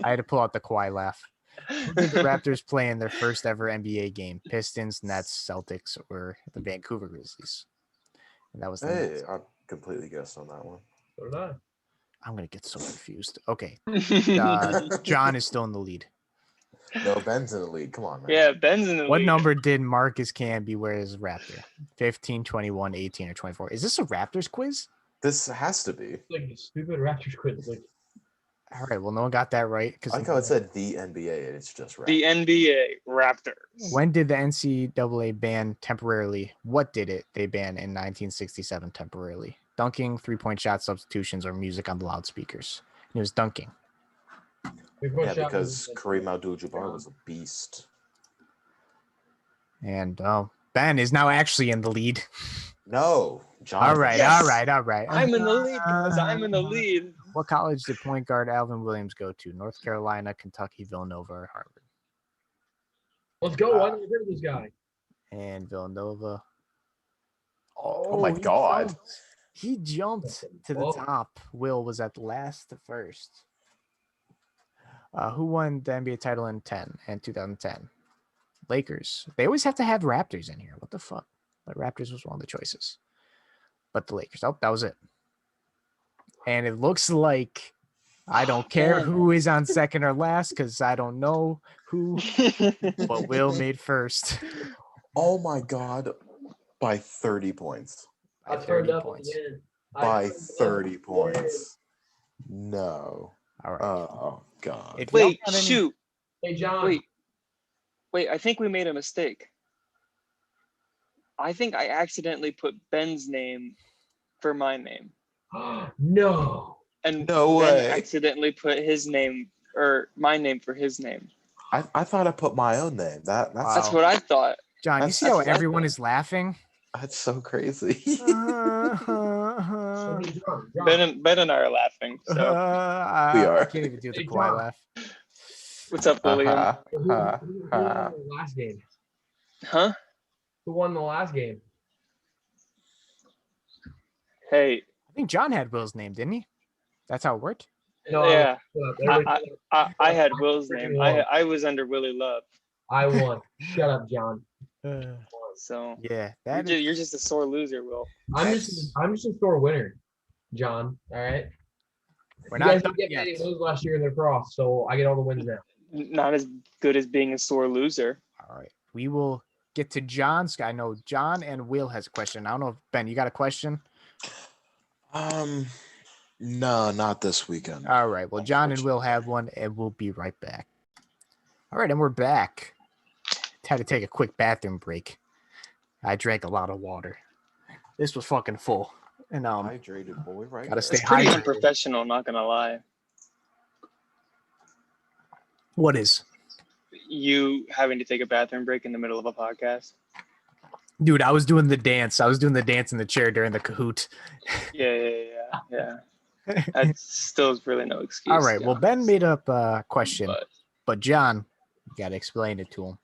S1: had to pull out the Kawhi laugh. Who did the Raptors play in their first ever NBA game? Pistons, Nets, Celtics, or the Vancouver Grizzlies? And that was the
S3: Hey,
S1: Nets.
S3: I completely guessed on that one.
S2: So did I.
S1: I'm gonna get so confused. Okay. John is still in the lead.
S3: No, Ben's in the lead. Come on, man.
S4: Yeah, Ben's in the
S1: What
S4: lead.
S1: number did Marcus Camby wear as a Raptor? 15, 21, 18, or 24? Is this a Raptors quiz?
S3: This has to be.
S2: It's like a stupid Raptors quiz. Like,
S1: All right. Well, no one got that right.
S3: I like how it said the NBA and it's just right.
S4: The NBA Raptors.
S1: When did the NCAA ban temporarily? What did they ban in 1967 temporarily? Dunking, 3-point shot substitutions, or music on the loudspeakers? And it was dunking.
S3: Yeah, because Kareem Abdul-Jabbar was a beast.
S1: And Ben is now actually in the lead.
S3: No, John.
S1: All right.
S4: Yes!
S1: All right.
S4: I'm in the lead, guys. I'm in the lead.
S1: What college did point guard Alvin Williams go to? North Carolina, Kentucky, Villanova, or Harvard?
S2: Let's go. Why don't we get rid of this guy?
S1: And Villanova.
S3: Oh my God.
S1: He jumped to the top. Will was at last first. Who won the NBA title in 2010? Lakers. They always have to have Raptors in here. What the fuck? But Raptors was one of the choices. But the Lakers. Oh, that was it. And it looks like I don't care who is on second or last because I don't know who, but Will made first.
S3: Oh my God. By 30 points.
S1: By 30 points.
S3: By 30 points. No.
S1: All right.
S3: Oh God.
S1: If y'all
S4: Wait,
S1: got any-
S4: shoot.
S2: Hey, John.
S4: Wait, I think we made a mistake. I think I accidentally put Ben's name for my name.
S2: No.
S4: And
S3: No
S4: Ben
S3: way.
S4: accidentally put his name or my name for his name.
S3: I thought I put my own name. That's
S4: That's what I thought.
S1: John, you
S3: That's-
S1: see how
S4: that's what I
S1: everyone
S4: thought.
S1: is laughing?
S3: that's so crazy.
S2: So, hey, John.
S4: Ben and I are laughing. So
S3: We
S1: I
S3: are.
S1: can't even do the
S2: Hey,
S1: Kawhi
S2: John.
S1: laugh.
S4: what's up, William?
S2: Who won the last game?
S4: Huh?
S2: Who won the last game?
S4: Hey,
S1: I think John had Will's name, didn't he? That's how it worked.
S2: No,
S4: yeah.
S2: Everybody shut up.
S4: I had Will's name.
S2: Freaking
S4: I was under Willie Love.
S2: I won. Shut up, John.
S4: So
S1: Yeah,
S4: you're just a sore loser, Will.
S2: I'm just a sore winner, John. All right.
S1: we're
S2: You
S1: not
S2: guys
S1: done
S2: didn't get
S1: yet.
S2: many wins last year in the cross, so I get all the wins now.
S4: Not as good as being a sore loser.
S1: All right, we will get to John's. I know John and Will has a question. I don't know if Ben, you got a question?
S3: No, not this weekend.
S1: All right, well, John and Will have one, and we'll be right back. All right, and we're back. Had to take a quick bathroom break. I drank a lot of water. This was fucking full, and
S3: Hydrated boy, right?
S1: gotta stay
S4: It's pretty
S1: hydrated.
S4: unprofessional, not gonna lie.
S1: What is?
S4: You having to take a bathroom break in the middle of a podcast.
S1: Dude, I was doing the dance. I was doing the dance in the chair during the Kahoot.
S4: Yeah. That still is really no excuse.
S1: All right,
S4: to be
S1: well, Ben
S4: honest.
S1: made up a question,
S4: But
S1: but John, you gotta explain it to him.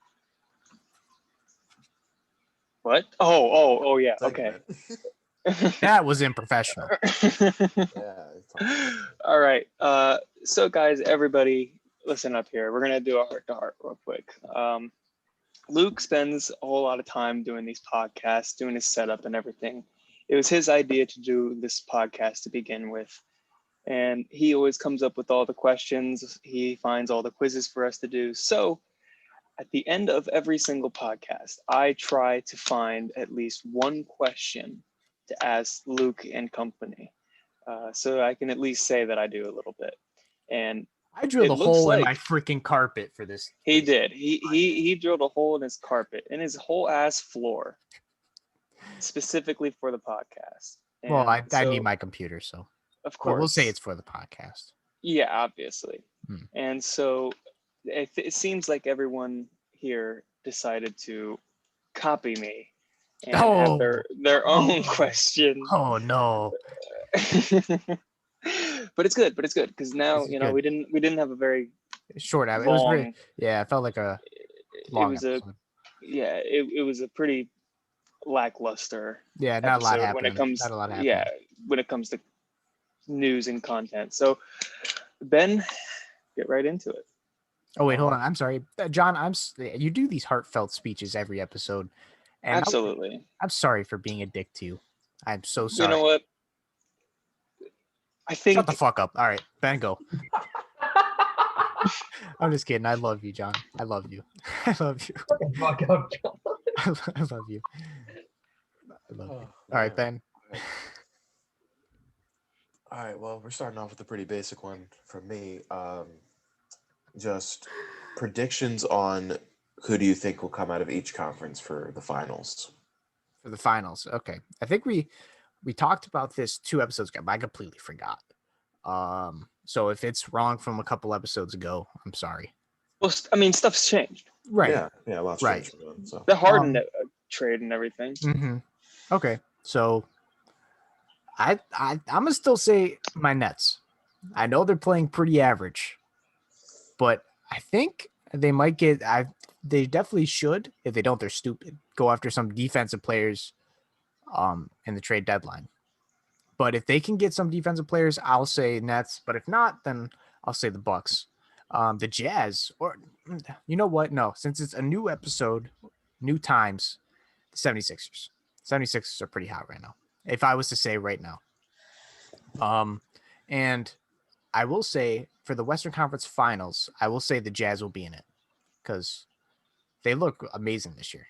S4: what? Oh, yeah. Okay.
S1: That was unprofessional.
S3: Yeah.
S4: All right. So guys, everybody, listen up here. We're gonna do a heart-to-heart real quick. Luke spends a whole lot of time doing these podcasts, doing his setup and everything. It was his idea to do this podcast to begin with. And he always comes up with all the questions. He finds all the quizzes for us to do. So at the end of every single podcast, I try to find at least one question to ask Luke and company. So I can at least say that I do a little bit. And
S1: I drilled
S4: It
S1: a
S4: looks
S1: hole in
S4: like-
S1: my freaking carpet for this.
S4: he did. He drilled a hole in his carpet, in his whole ass floor, specifically for the podcast.
S1: Well,
S4: And
S1: I
S4: so,
S1: need my computer, so
S4: of course,
S1: we'll say it's for the podcast.
S4: yeah, obviously.
S1: Hmm.
S4: And so it seems like everyone here decided to copy me and
S1: Oh.
S4: have their own question.
S1: Oh no!
S4: But it's good because now
S1: This is good.
S4: we didn't have a very
S1: short. It
S4: long.
S1: was very. Yeah, it felt like a long
S4: it was
S1: episode.
S4: it was a pretty lackluster.
S1: Yeah, not a lot
S4: episode
S1: happening.
S4: when it comes.
S1: Not a lot happening.
S4: Yeah, when it comes to news and content. So Ben, get right into it.
S1: Oh wait, hold on. I'm sorry, John. You do these heartfelt speeches every episode, and
S4: Absolutely.
S1: I'm sorry for being a dick to you. I'm so sorry.
S4: You know what? I think.
S1: Shut the fuck up. All right, Ben, go. I'm just kidding. I love you, John. I love you. I love you.
S2: Fuck up, John.
S1: I love you. I love you. All right, Ben.
S3: All right, well, we're starting off with a pretty basic one from me. Just predictions on who do you think will come out of each conference for the finals?
S1: For the finals, okay. I think we talked about this 2 episodes ago, but I completely forgot. So if it's wrong from a couple episodes ago, I'm sorry.
S4: Well, I mean, stuff's changed.
S1: Right.
S3: Yeah, lots
S1: Right.
S3: changed from them, so.
S4: The Harden trade and everything.
S1: Mm-hmm. Okay, so I'm gonna still say my Nets. I know they're playing pretty average, but I think they might get. They definitely should. If they don't, they're stupid. Go after some defensive players, in the trade deadline. But if they can get some defensive players, I'll say Nets. But if not, then I'll say the Bucks. The Jazz, or you know what? No, since it's a new episode, new times, the 76ers. 76ers are pretty hot right now. If I was to say right now. And I will say for the Western Conference Finals, I will say the Jazz will be in it because they look amazing this year.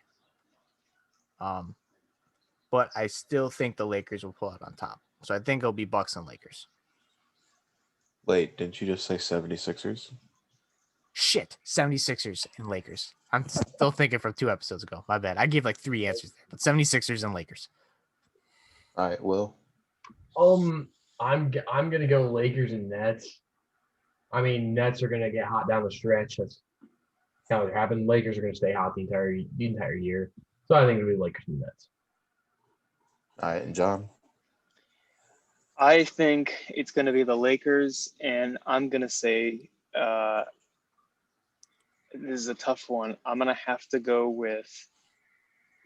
S1: But I still think the Lakers will pull out on top. So I think it'll be Bucks and Lakers.
S3: Wait, didn't you just say 76ers?
S1: Shit, 76ers and Lakers. I'm still thinking from 2 episodes ago. My bad. I gave like 3 answers there, but 76ers and Lakers.
S3: All right, Will.
S2: I'm gonna go Lakers and Nets. I mean, Nets are gonna get hot down the stretch. That's how it happened. Lakers are gonna stay hot the entire year. So I think it'll be Lakers and Nets.
S3: All right, and John.
S4: I think it's going to be the Lakers, and I'm going to say this is a tough one. I'm going to have to go with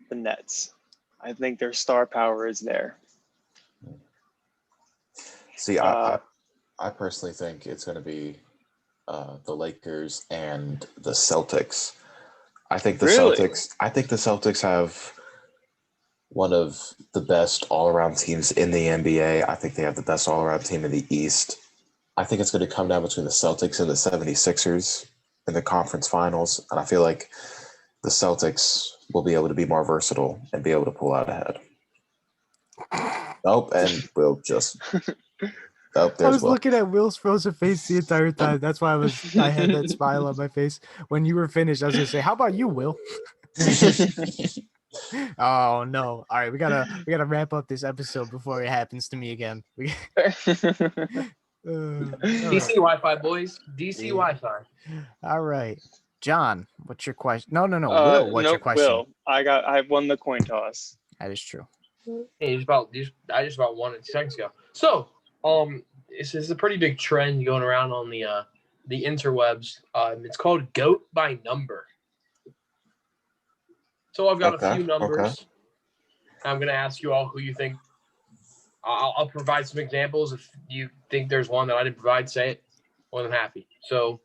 S4: the Nets. I think their star power is there.
S3: See, I personally think it's going to be the Lakers and the Celtics. I think the Celtics have one of the best all-around teams in the NBA. I think they have the best all-around team in the East. I think it's going to come down between the Celtics and the 76ers in the conference finals. And I feel like the Celtics will be able to be more versatile and be able to pull out ahead. Nope, and Will just... Oh,
S1: I was
S3: Will.
S1: looking at Will's frozen face the entire time. That's why I had that smile on my face. When you were finished, I was going to say, how about you, Will? Oh no! All right, we gotta wrap up this episode before it happens to me again.
S2: DC Wi-Fi, boys. DC Wi-Fi.
S1: All right, John, what's your question? No. Will, what's your question?
S4: Will, I won the coin toss.
S1: That is true.
S2: Hey, I just about won it 2 seconds ago. So, this is a pretty big trend going around on the interwebs. It's called GOAT by number. So I've got a few numbers.
S3: Okay.
S2: I'm going to ask you all who you think. I'll provide some examples. If you think there's one that I didn't provide, say it. More than happy. So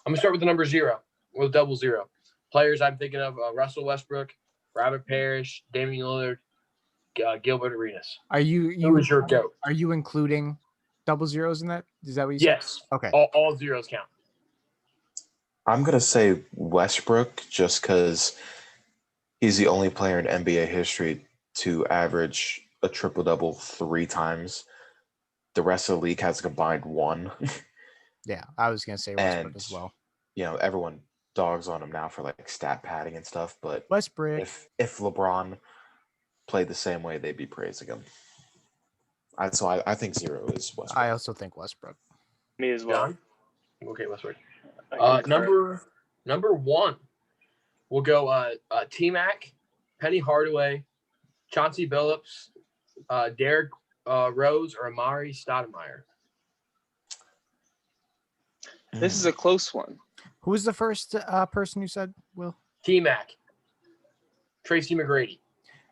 S2: I'm going to start with the number 0, with 00. Players I'm thinking of: Russell Westbrook, Robert Parrish, Damian Lillard, Gilbert Arenas. Who is your GOAT?
S1: Are you including 00s in that? Is that what you said?
S2: Yes.
S1: Okay.
S2: All zeros count.
S3: I'm going to say Westbrook just because he's the only player in NBA history to average a triple-double 3 times. The rest of the league has a combined 1.
S1: Yeah, I was going to say Westbrook as well.
S3: You know, everyone dogs on him now for like stat padding and stuff, but
S1: Westbrook.
S3: If LeBron played the same way, they'd be praising him. So I think 0 is Westbrook.
S1: I also think Westbrook.
S4: Me as well.
S2: John? Okay, Westbrook. Number 1. We'll go T-Mac, Penny Hardaway, Chauncey Billups, Derrick Rose, or Amari Stoudemire.
S4: This is a close one.
S1: Who was the first person you said, Will?
S2: T-Mac. Tracy McGrady.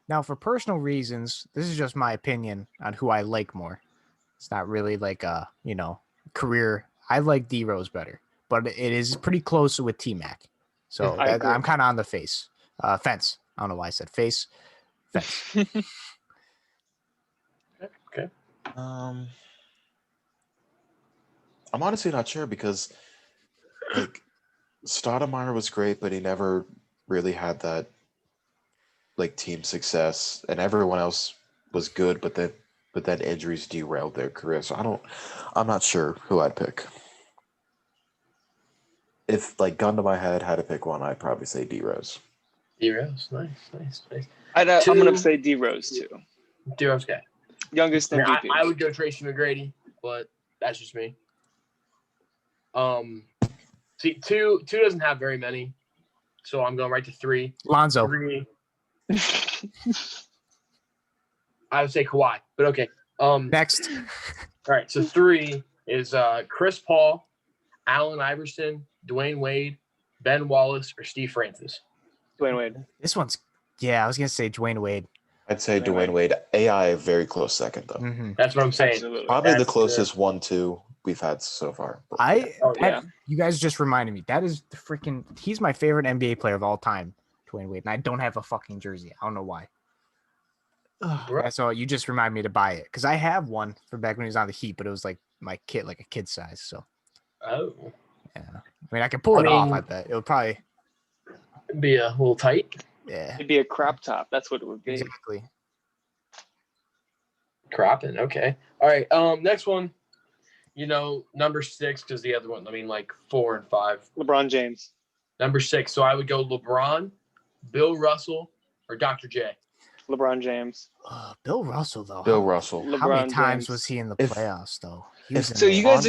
S1: Now, for personal reasons, this is just my opinion on who I like more. It's not really like a, career. I like D Rose better, but it is pretty close with T-Mac. So
S4: I agree.
S1: I'm kind of on the fence. I don't know why I said face. Fence.
S2: Okay.
S3: I'm honestly not sure because, like, Stoudemire was great, but he never really had that, like, team success, and everyone else was good, but then injuries derailed their career. So I'm not sure who I'd pick. If, like, gun to my head, had to pick one, I'd probably say D Rose.
S2: D Rose, nice.
S4: I'm gonna say D Rose too.
S2: D Rose guy.
S4: Youngest MVP.
S2: I would go Tracy McGrady, but that's just me. See, two doesn't have very many, so I'm going right to 3.
S1: Lonzo.
S2: 3. I would say Kawhi, but okay.
S1: Next.
S2: All right, so 3 is Chris Paul, Allen Iverson, Dwayne Wade, Ben Wallace, or Steve Francis.
S4: Dwayne Wade.
S1: This one's, I was going to say Dwayne Wade.
S3: I'd say Dwayne Wade. AI, a very close second, though.
S1: Mm-hmm.
S2: That's what I'm saying.
S4: Absolutely.
S3: Probably the closest 1-2 we've had so far.
S1: You guys just reminded me. That is the freaking, he's my favorite NBA player of all time, Dwayne Wade. And I don't have a fucking jersey. I don't know why. That's all. You just remind me to buy it because I have one from back when he was on the Heat, but it was like my kid, like a kid size. So,
S2: Oh,
S1: yeah. I mean, I can pull it off. I bet it would probably
S2: be a little tight.
S1: Yeah,
S4: It'd be a crop top. That's what it would be.
S1: exactly.
S2: Cropping. Okay. All right. Next one. Number 6 because the other one. I mean, like 4 and 5.
S4: LeBron James.
S2: Number 6. So I would go LeBron, Bill Russell, or Dr. J.
S4: LeBron James.
S1: Bill Russell though.
S3: Bill Russell.
S1: How many
S4: LeBron
S1: times
S4: James.
S1: was he in the
S3: If-
S1: playoffs though?
S4: So you guys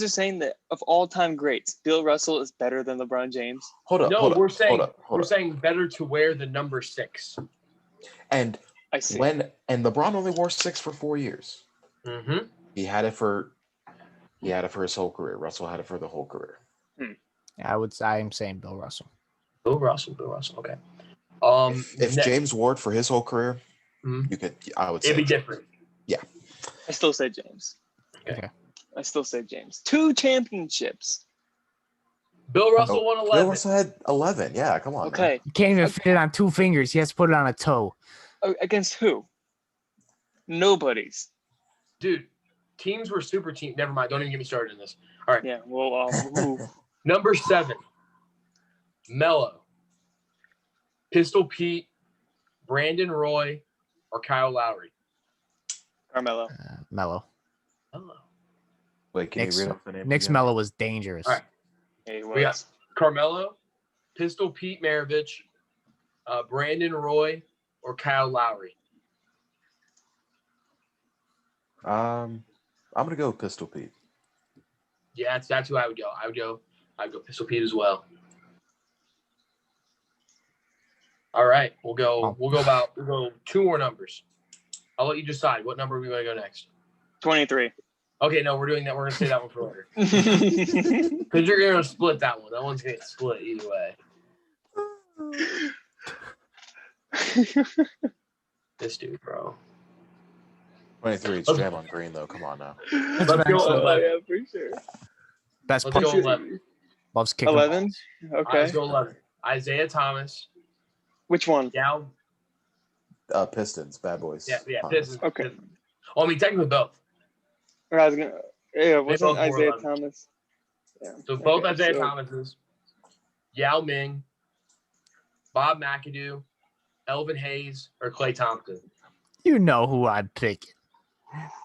S4: are saying that of all time greats, Bill Russell is better than LeBron James?
S3: Hold up.
S2: No,
S3: hold up,
S2: we're saying
S3: hold up, hold
S2: we're
S3: up.
S2: saying better to wear the number 6.
S3: And
S4: I see.
S3: and LeBron only wore 6 for 4 years.
S2: Mm-hmm.
S3: He had it for his whole career. Russell had it for the whole career.
S1: I'm saying Bill Russell.
S2: Bill Russell. Okay.
S3: If
S2: next,
S3: James Ward for his whole career,
S2: Mhm.
S3: I would say
S2: it'd be different.
S4: I still say James.
S2: Okay.
S4: I still say James. 2 championships.
S2: Bill Russell won 11.
S3: Bill Russell had 11. Yeah, come on.
S4: Okay.
S1: You can't even fit it on 2 fingers. He has to put it on a toe.
S4: Against who? Nobody's.
S2: Dude, teams were super team. Never mind. Don't even get me started in this. All right.
S4: Yeah. Well, move.
S2: Number 7, Melo, Pistol Pete, Brandon Roy, or Kyle Lowry.
S4: Carmelo.
S1: Mello.
S2: Melo.
S3: Wait, can you read off the name?
S1: Nick's
S3: again?
S1: Mello was dangerous.
S2: All right.
S4: Hey,
S2: We got Carmelo, Pistol Pete Maravich, Brandon Roy, or Kyle Lowry.
S3: I'm gonna go Pistol Pete.
S2: Yeah, that's who I would go. I'd go Pistol Pete as well. All right, we'll go 2 more numbers. I'll let you decide what number we want to go next.
S4: 23.
S2: Okay, no, we're doing that. We're gonna say that one for later because you're gonna split that one. That one's gonna get split either way. This dude, bro.
S3: 23. It's Draymond Green, though. Come on now.
S2: Let's go 11.
S4: Yeah, for sure.
S1: Best
S2: Let's go
S1: player.
S2: 11.
S1: Loves kicking
S4: 11.
S1: balls.
S4: Okay.
S2: Let's go 11. Isaiah Thomas.
S4: Which one?
S2: Yao.
S3: Pistons, bad boys.
S2: Yeah. Pistons.
S4: Okay.
S2: Pistons. Oh, I mean, technically both.
S4: Or I was gonna. Yeah, wasn't
S2: both wore
S4: Isaiah
S2: 11.
S4: Thomas? Yeah.
S2: So both
S4: Okay,
S2: Isaiah
S4: so-
S2: Thomases. Yao Ming. Bob McAdoo. Elvin Hayes, or Klay Thompson.
S1: You know who I'd pick.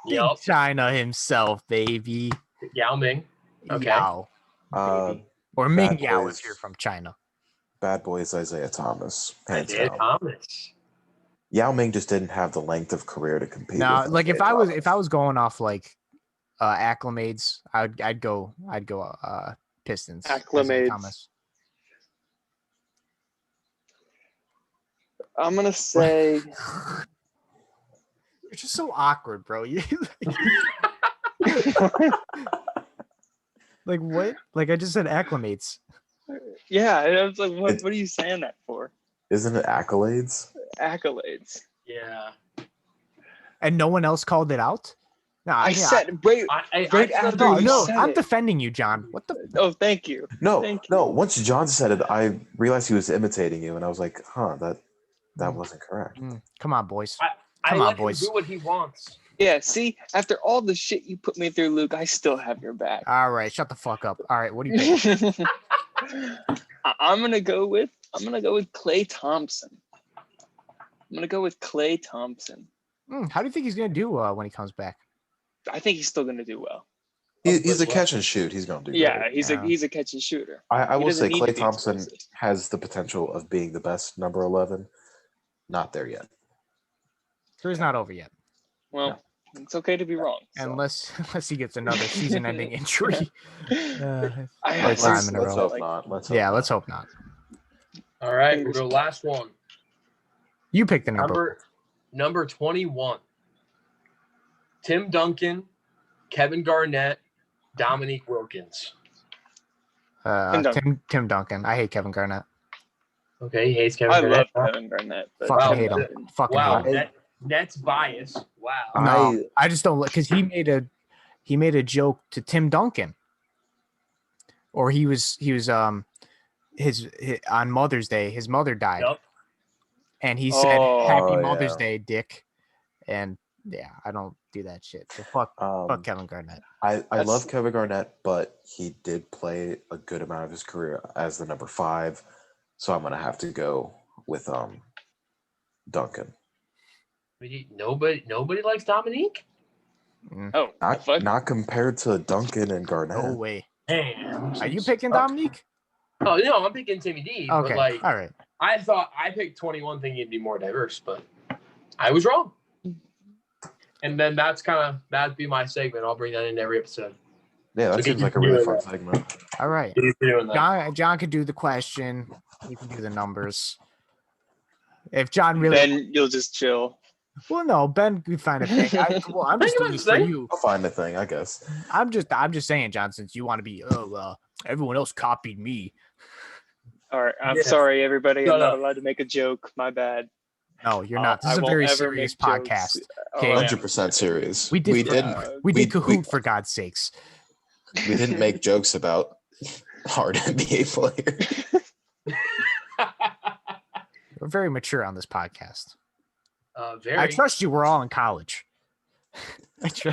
S1: Big
S2: Yep.
S1: China himself, baby.
S2: Yao Ming. Okay.
S1: Yao.
S3: Uh,
S1: Or Ming
S3: Bad
S1: Yao
S3: boys.
S1: if you're from China.
S3: bad boys, Isaiah Thomas. Hands
S2: Isaiah
S3: down.
S2: Thomas.
S3: Yao Ming just didn't have the length of career to compete.
S1: Now,
S3: with
S1: like if
S3: Isaiah
S1: I
S3: Thomas.
S1: was going off like acclimates, I'd go Pistons. Isaiah
S4: Acclimates.
S1: Thomas.
S4: I'm gonna say.
S1: You're just so awkward, bro. You Like what? Like I just said acclimates.
S4: Yeah, and I was like, what are you saying that for?
S3: Isn't it accolades?
S4: Accolades.
S2: Yeah.
S1: And no one else called it out? No,
S4: I said right after you
S1: no,
S4: said
S1: I'm
S4: it.
S1: defending you, John. What the?
S4: Oh, thank you.
S3: No,
S4: Thank you.
S3: no. Once John said it, I realized he was imitating you, and I was like, "Huh, that wasn't correct."
S1: Come on, boys.
S2: I
S1: Come on,
S2: let him
S1: boys.
S2: do what he wants.
S4: Yeah, see, after all the shit you put me through, Luke, I still have your back.
S1: All right, shut the fuck up. All right, what do you think?
S4: I'm gonna go with Klay Thompson.
S1: How do you think he's gonna do when he comes back?
S4: I think he's still gonna do well.
S3: He's a catch and shoot. He's going to do
S4: Yeah,
S3: great.
S4: he's a catch and shooter.
S3: I will
S4: doesn't
S3: say
S4: need to
S3: Klay
S4: be
S3: Thompson
S4: explosive.
S3: has the potential of being the best number 11. Not there yet.
S1: So he's not over yet,
S4: Well, it's okay to be wrong. So.
S1: unless he gets another season-ending injury.
S4: I
S1: time in a
S3: Let's
S1: row.
S3: hope not. Let's hope
S1: not.
S2: All right, we'll go last one.
S1: You pick the number.
S2: Number 21. Tim Duncan, Kevin Garnett, Dominique Wilkins.
S1: Tim Duncan. I hate Kevin Garnett.
S2: Okay, he hates Kevin
S4: I
S2: Garnett.
S4: love Kevin Garnett. But
S1: Fucking hate him. Fucking
S2: Wow,
S1: hate him.
S2: Nets bias. Wow.
S1: No, I just don't because he made a joke to Tim Duncan, or he was his on Mother's Day. His mother died,
S2: Yep.
S1: and he said "Happy
S3: yeah.
S1: Mother's Day, Dick." And yeah, I don't do that shit. So fuck Kevin Garnett.
S3: I love Kevin Garnett, but he did play a good amount of his career as the number 5, so I'm gonna have to go with Duncan.
S2: Nobody likes Dominique.
S4: Oh,
S3: Not compared to Duncan and Garnett.
S1: No way.
S2: Damn.
S1: Are you picking Dominique?
S2: Oh no, I'm picking Timmy D.
S1: Okay,
S2: But
S1: all right.
S2: I thought I picked 21 thinking it'd be more diverse, but I was wrong. And then that'd be my segment. I'll bring that in every episode.
S3: Yeah, that seems like a really fun segment.
S1: All right. John could do the question. You can do the numbers. If John really,
S4: then you'll just chill.
S1: Well, no, Ben could find a thing. I'm just doing this for you.
S3: I'll find a thing, I guess.
S1: I'm just saying, John, since you want to be, everyone else copied me.
S4: All right, I'm sorry, everybody. I'm not allowed to make a joke. My bad.
S1: No, you're not. This is a very serious podcast. Okay,
S3: 100% serious.
S1: We did Kahoot for God's sakes.
S3: We didn't make jokes about hard NBA players.
S1: We're very mature on this podcast.
S2: Very.
S1: I trust you. We're all in college.
S4: Luke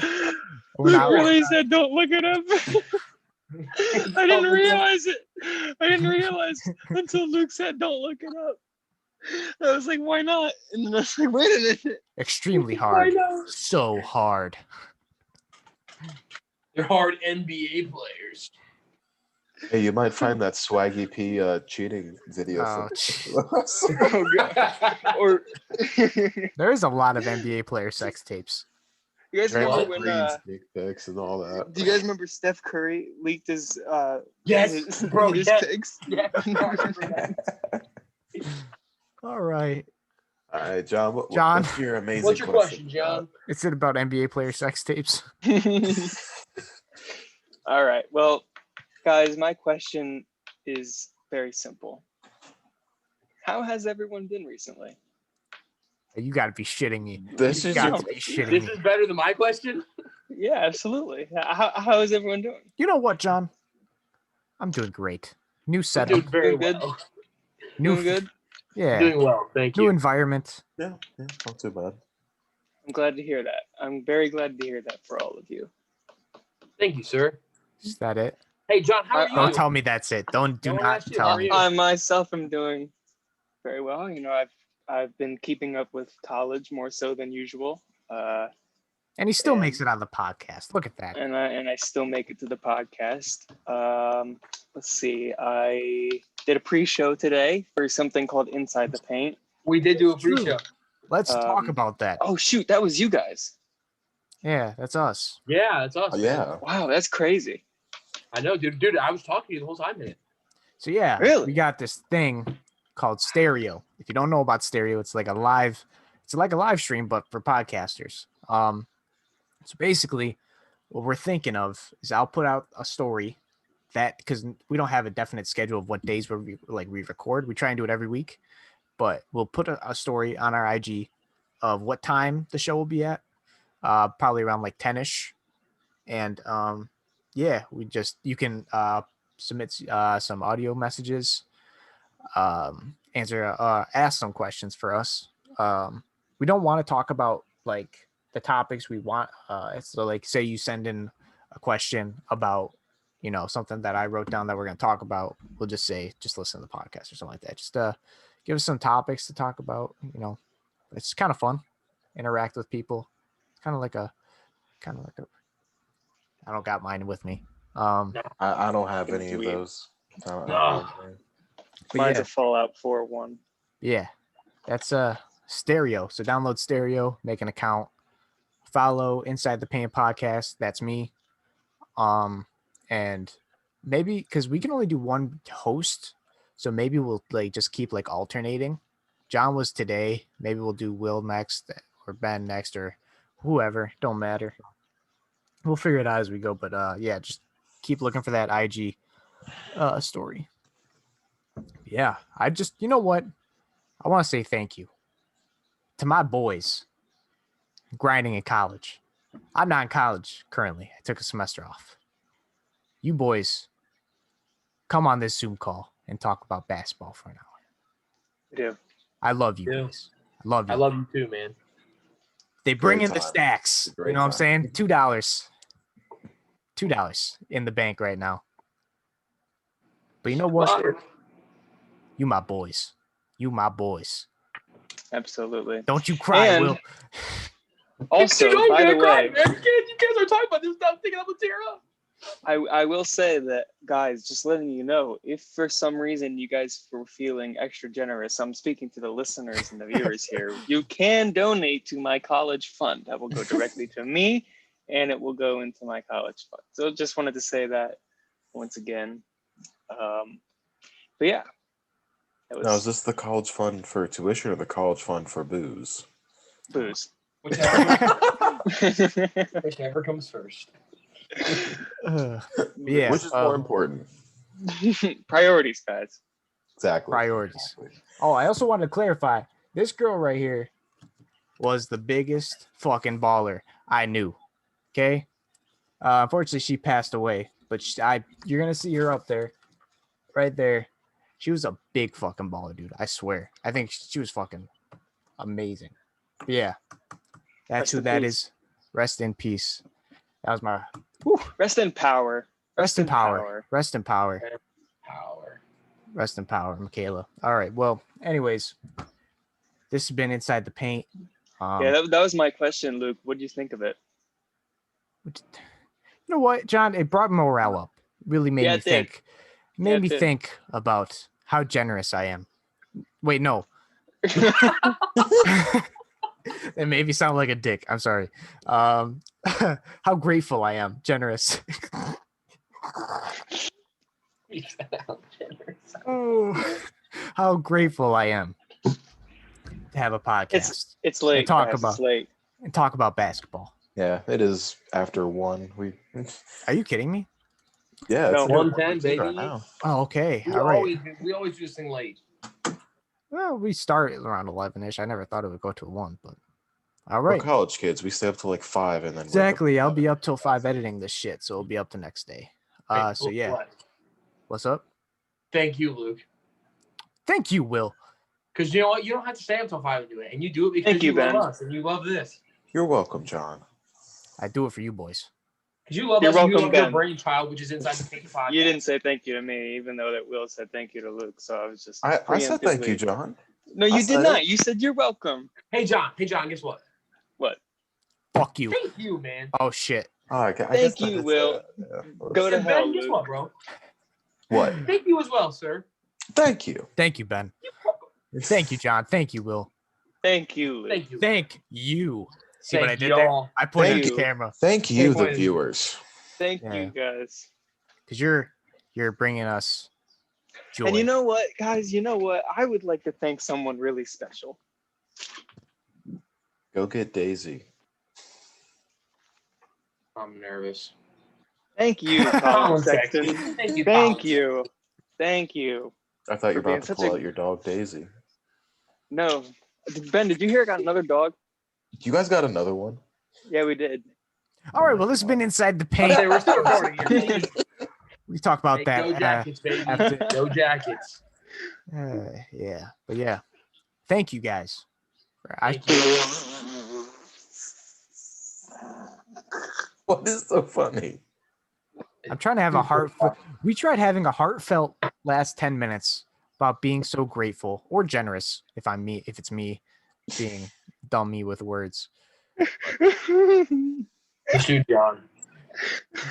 S4: really said, "Don't look it up." I didn't realize it. I didn't realize until Luke said, "Don't look it up." I was like, "Why not?" And then I was like, "Wait a minute."
S1: Extremely hard. So hard.
S2: They're hard NBA players.
S3: Hey, you might find that Swaggy P cheating video.
S4: Oh god! Or
S1: there is a lot of NBA player sex tapes.
S4: You guys remember when
S3: sneak pics and all that?
S4: Do you guys remember Steph Curry leaked his
S2: yes, bro,
S4: his
S2: yes.
S4: pics?
S2: Yeah.
S1: All right.
S3: All right, John.
S1: What's
S3: your amazing
S2: What's your question, John?
S1: Is it about NBA player sex tapes?
S4: All right. Well, guys, my question is very simple. How has everyone been recently?
S1: You got to be shitting me.
S3: This is
S2: better than my question?
S4: Yeah, absolutely. How is everyone doing?
S1: You know what, John? I'm doing great. New setup.
S2: Doing very
S4: good.
S2: Well.
S4: Doing good?
S1: Yeah.
S2: Doing well, thank you.
S1: New environment.
S3: Yeah, not too bad.
S4: I'm glad to hear that. I'm very glad to hear that for all of you.
S2: Thank you, sir.
S1: Is that it?
S2: Hey, John, how are you?
S1: Don't tell me that's it. Do not tell me.
S4: I myself am doing very well. You know, I've been keeping up with college more so than usual.
S1: And he still makes it on the podcast. Look at that.
S4: And I still make it to the podcast. Let's see. I did a pre-show today for something called Inside the Paint.
S2: We did do a pre-show.
S1: Let's talk about that.
S4: Oh shoot, that was you guys.
S1: Yeah, that's us.
S2: Yeah, that's us.
S3: Oh, yeah.
S4: Wow, that's crazy.
S2: I know, dude. I was talking to you the whole time, man.
S1: So yeah,
S4: really?
S1: We got this thing called Stereo. If you don't know about Stereo, it's like a live stream, but for podcasters. So basically, what we're thinking of is I'll put out a story that because we don't have a definite schedule of what days we record. We try and do it every week, but we'll put a story on our IG of what time the show will be at, probably around like 10ish. And yeah, you can submit some audio messages, ask some questions for us. We don't want to talk about like the topics we want. So like say you send in a question about, something that I wrote down that we're going to talk about. We'll just say, just listen to the podcast or something like that. Just give us some topics to talk about. It's kind of fun. Interact with people. It's kind of like a, I don't got mine with me.
S3: I don't have any of those.
S4: Mine's a Fallout 4 one.
S1: Yeah, that's Stereo. So download Stereo, make an account, follow Inside the Paint podcast. That's me. And maybe because we can only do one host, so maybe we'll like just keep like alternating. John was today. Maybe we'll do Will next or Ben next or whoever. Don't matter. We'll figure it out as we go. But yeah, just keep looking for that IG story. Yeah, I just you know what? I want to say thank you to my boys grinding in college. I'm not in college currently. I took a semester off. You boys come on this Zoom call and talk about basketball for an hour.
S4: Yeah.
S1: I love you
S2: Yeah.
S1: boys. I love you.
S2: I love you too, man.
S1: They bring
S3: Great
S1: in the
S3: time.
S1: stacks.
S3: Great
S1: You know what I'm
S3: time.
S1: saying? $2. $2 in the bank right now. But you know what?
S2: Water.
S1: You my boys. You my boys.
S4: Absolutely.
S1: Don't you cry,
S4: And
S1: Will.
S4: Also,
S2: You know I'm
S4: by the
S2: gonna cry,
S4: way,
S2: man. You guys are talking about this stuff, thinking I'm gonna tear up.
S4: I will say that, guys, just letting you know, if for some reason you guys were feeling extra generous, I'm speaking to the listeners and the viewers here, you can donate to my college fund. That will go directly to me, and it will go into my college fund. So just wanted to say that once again. But yeah.
S3: Now, is this the college fund for tuition or the college fund for booze?
S4: Booze.
S2: Whichever comes first.
S1: Yeah.
S3: Which is more important?
S4: Priorities, guys.
S3: Exactly.
S1: Priorities.
S3: Exactly.
S1: Oh, I also wanted to clarify. This girl right here was the biggest fucking baller I knew. Okay. Unfortunately, she passed away, but you're gonna see her up there, right there. She was a big fucking baller, dude. I swear. I think she was fucking amazing. But yeah, that's
S4: Rest
S1: who
S4: in
S1: that
S4: peace.
S1: is. Rest in peace. That was my
S4: Rest in power.
S1: rest in power. Rest in power.
S2: Power.
S1: Rest in power, Michaela. All right. Well, anyways, this has been Inside the Paint.
S4: Yeah, that was my question, Luke. What do you think of it?
S1: You know what, John? It brought morale up. Really made
S4: Yeah,
S1: me
S4: it did.
S1: think.
S4: Yeah,
S1: Made
S4: it
S1: me
S4: did.
S1: think about how generous I am. Wait, no. It made me sound like a dick. I'm sorry. How grateful I am. Generous. Oh, how grateful I am to have a podcast
S4: It's late.
S1: And talk
S4: guys,
S1: about-
S4: it's late.
S1: and talk about basketball.
S3: Yeah, it is after 1.
S1: Are you kidding me?
S3: Yeah,
S4: No.
S3: it's
S2: 1:10,
S3: right
S2: baby.
S3: now.
S1: Oh, okay.
S2: We
S1: All right.
S2: always do this thing late.
S1: Well, we start around 11ish. I never thought it would go to 1, but all
S3: We're
S1: right.
S3: college kids. We stay up till like 5 and then wake up
S1: Exactly.
S3: at
S1: I'll be
S3: 7.
S1: up till 5 editing this shit, so it'll be up the next day. So yeah. What's up?
S2: Thank you, Luke.
S1: Thank you, Will.
S2: Because you know what? You don't have to stay up till 5 to do it. And you do it because
S4: Thank you,
S2: love
S4: Ben.
S2: us and you love this.
S3: You're welcome, John.
S1: I do it for you boys.
S2: Because you love
S4: You're
S2: us and you
S4: welcome,
S2: love your
S4: Ben.
S2: brainchild, which is Inside the Paint podcast.
S4: You didn't say thank you to me, even though that Will said thank you to Luke. So I was just.
S3: I said thank you,
S4: preemptively-
S3: John.
S4: No,
S3: I
S4: you
S3: said
S4: did
S3: it.
S4: not. You said you're welcome.
S2: Hey, John, guess what?
S4: What?
S1: Fuck you.
S2: Thank you, man.
S1: Oh shit.
S3: Oh, I
S4: Thank
S3: guess
S4: you,
S3: that's,
S4: Will.
S3: yeah.
S4: Go to
S2: And
S4: hell,
S2: Ben, guess
S4: Luke.
S2: what, bro?
S3: What?
S2: Thank you as well, sir.
S3: Thank you.
S1: Thank you, Ben.
S2: You're welcome.
S1: Thank you, John. Thank you, Will.
S4: Thank you, Luke.
S2: Thank you.
S1: Thank you. See what I
S2: Thank
S1: did there?
S2: y'all.
S1: I pointed
S3: Thank
S1: at the
S4: you.
S1: camera
S3: Thank you, the
S2: point.
S3: viewers.
S4: Thank
S1: Yeah.
S4: you, guys.
S1: because you're bringing us joy.
S4: And you know what, guys? You know what? I would like to thank someone really special.
S3: Go get Daisy.
S2: I'm nervous.
S4: Thank you, Colin
S2: Colin
S4: Sexton.
S2: Sexton. Thank you.
S4: Thank
S2: Colin.
S4: you. Thank you.
S3: I thought you were
S4: For being
S3: about to
S4: such
S3: pull
S4: a-
S3: out your dog Daisy.
S4: No. Ben, did you hear I got another dog?
S3: You guys got another one?
S4: Yeah, we did.
S1: All right, well, this has been Inside the
S2: Okay,
S1: Paint.
S2: we're still recording here.
S1: We talk about
S2: Hey,
S1: that.
S2: go Jackets, baby.
S1: after-
S2: Go Jackets.
S1: Yeah, but yeah, thank you guys.
S2: Thank you.
S3: What is so funny?
S1: I'm trying to have a we tried having a heartfelt last 10 minutes about being so grateful or generous if it's me being dummy with words.
S2: Shoot, John.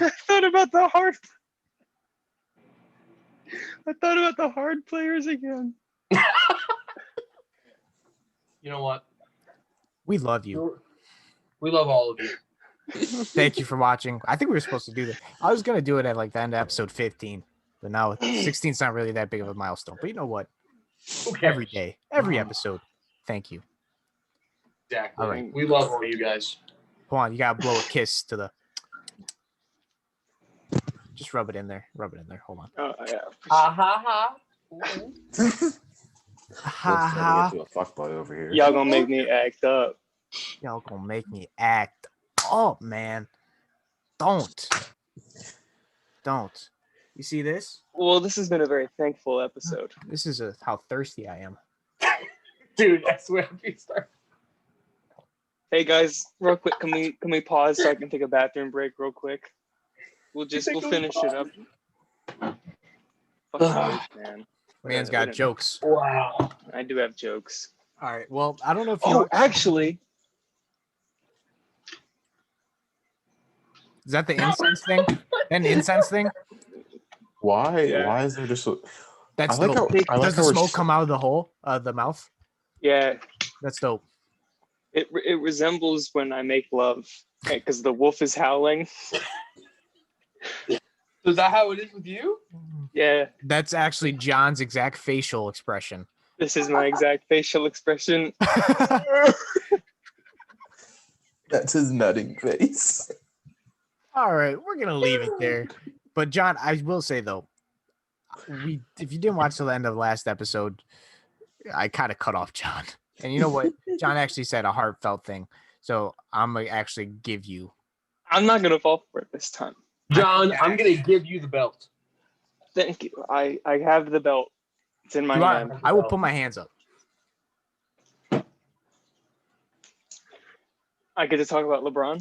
S4: I thought about the hard players again.
S2: You know what?
S1: We love you.
S2: We love all of you.
S1: Thank you for watching. I think we were supposed to do this. I was gonna do it at like the end of episode 15, but now 16 is not really that big of a milestone. But you know what?
S2: Okay.
S1: Every day, every episode. Thank you.
S2: Exactly.
S1: All right.
S2: We love all you guys.
S1: Come on, you gotta blow a kiss to the. Just rub it in there. Rub it in there. Hold on.
S4: Oh yeah.
S2: Ha ha.
S1: Ha
S3: Let's
S1: ha.
S3: get to a fuckboy over here.
S4: Y'all gonna make me act up.
S1: Y'all gonna make me act up, man. Don't. You see this?
S4: Well, this has been a very thankful episode.
S1: This is how thirsty I am.
S2: Dude, I swear we start.
S4: Hey guys, real quick, can we pause so I can take a bathroom break real quick? We'll finish it up. Fuck you, man.
S1: Man's got jokes.
S2: Wow.
S4: I do have jokes.
S1: All right. Well, I don't know if you.
S4: Oh, actually,
S1: Is that the incense thing? An incense thing?
S3: Why?
S4: Yeah.
S3: Why is there just so?
S1: That's
S3: I like
S1: dope.
S3: how- I like
S1: Does the
S3: how we're
S1: smoke
S3: s-
S1: come out of the hole, the mouth?
S4: yeah,
S1: That's dope.
S4: it resembles when I make love, because the wolf is howling.
S2: Is that how it is with you?
S4: Yeah,
S1: That's actually John's exact facial expression.
S4: this is my exact facial expression.
S3: That's his nutting face.
S1: All right, we're gonna leave it there. But John, I will say though, if you didn't watch till the end of the last episode, I kind of cut off John. And you know what? John actually said a heartfelt thing. So I'm gonna actually give you.
S4: I'm not gonna fall for it this time.
S2: John, I'm gonna give you the belt.
S4: Thank you. I have the belt. It's in my hand.
S1: I will put my hands up.
S4: I get to talk about LeBron.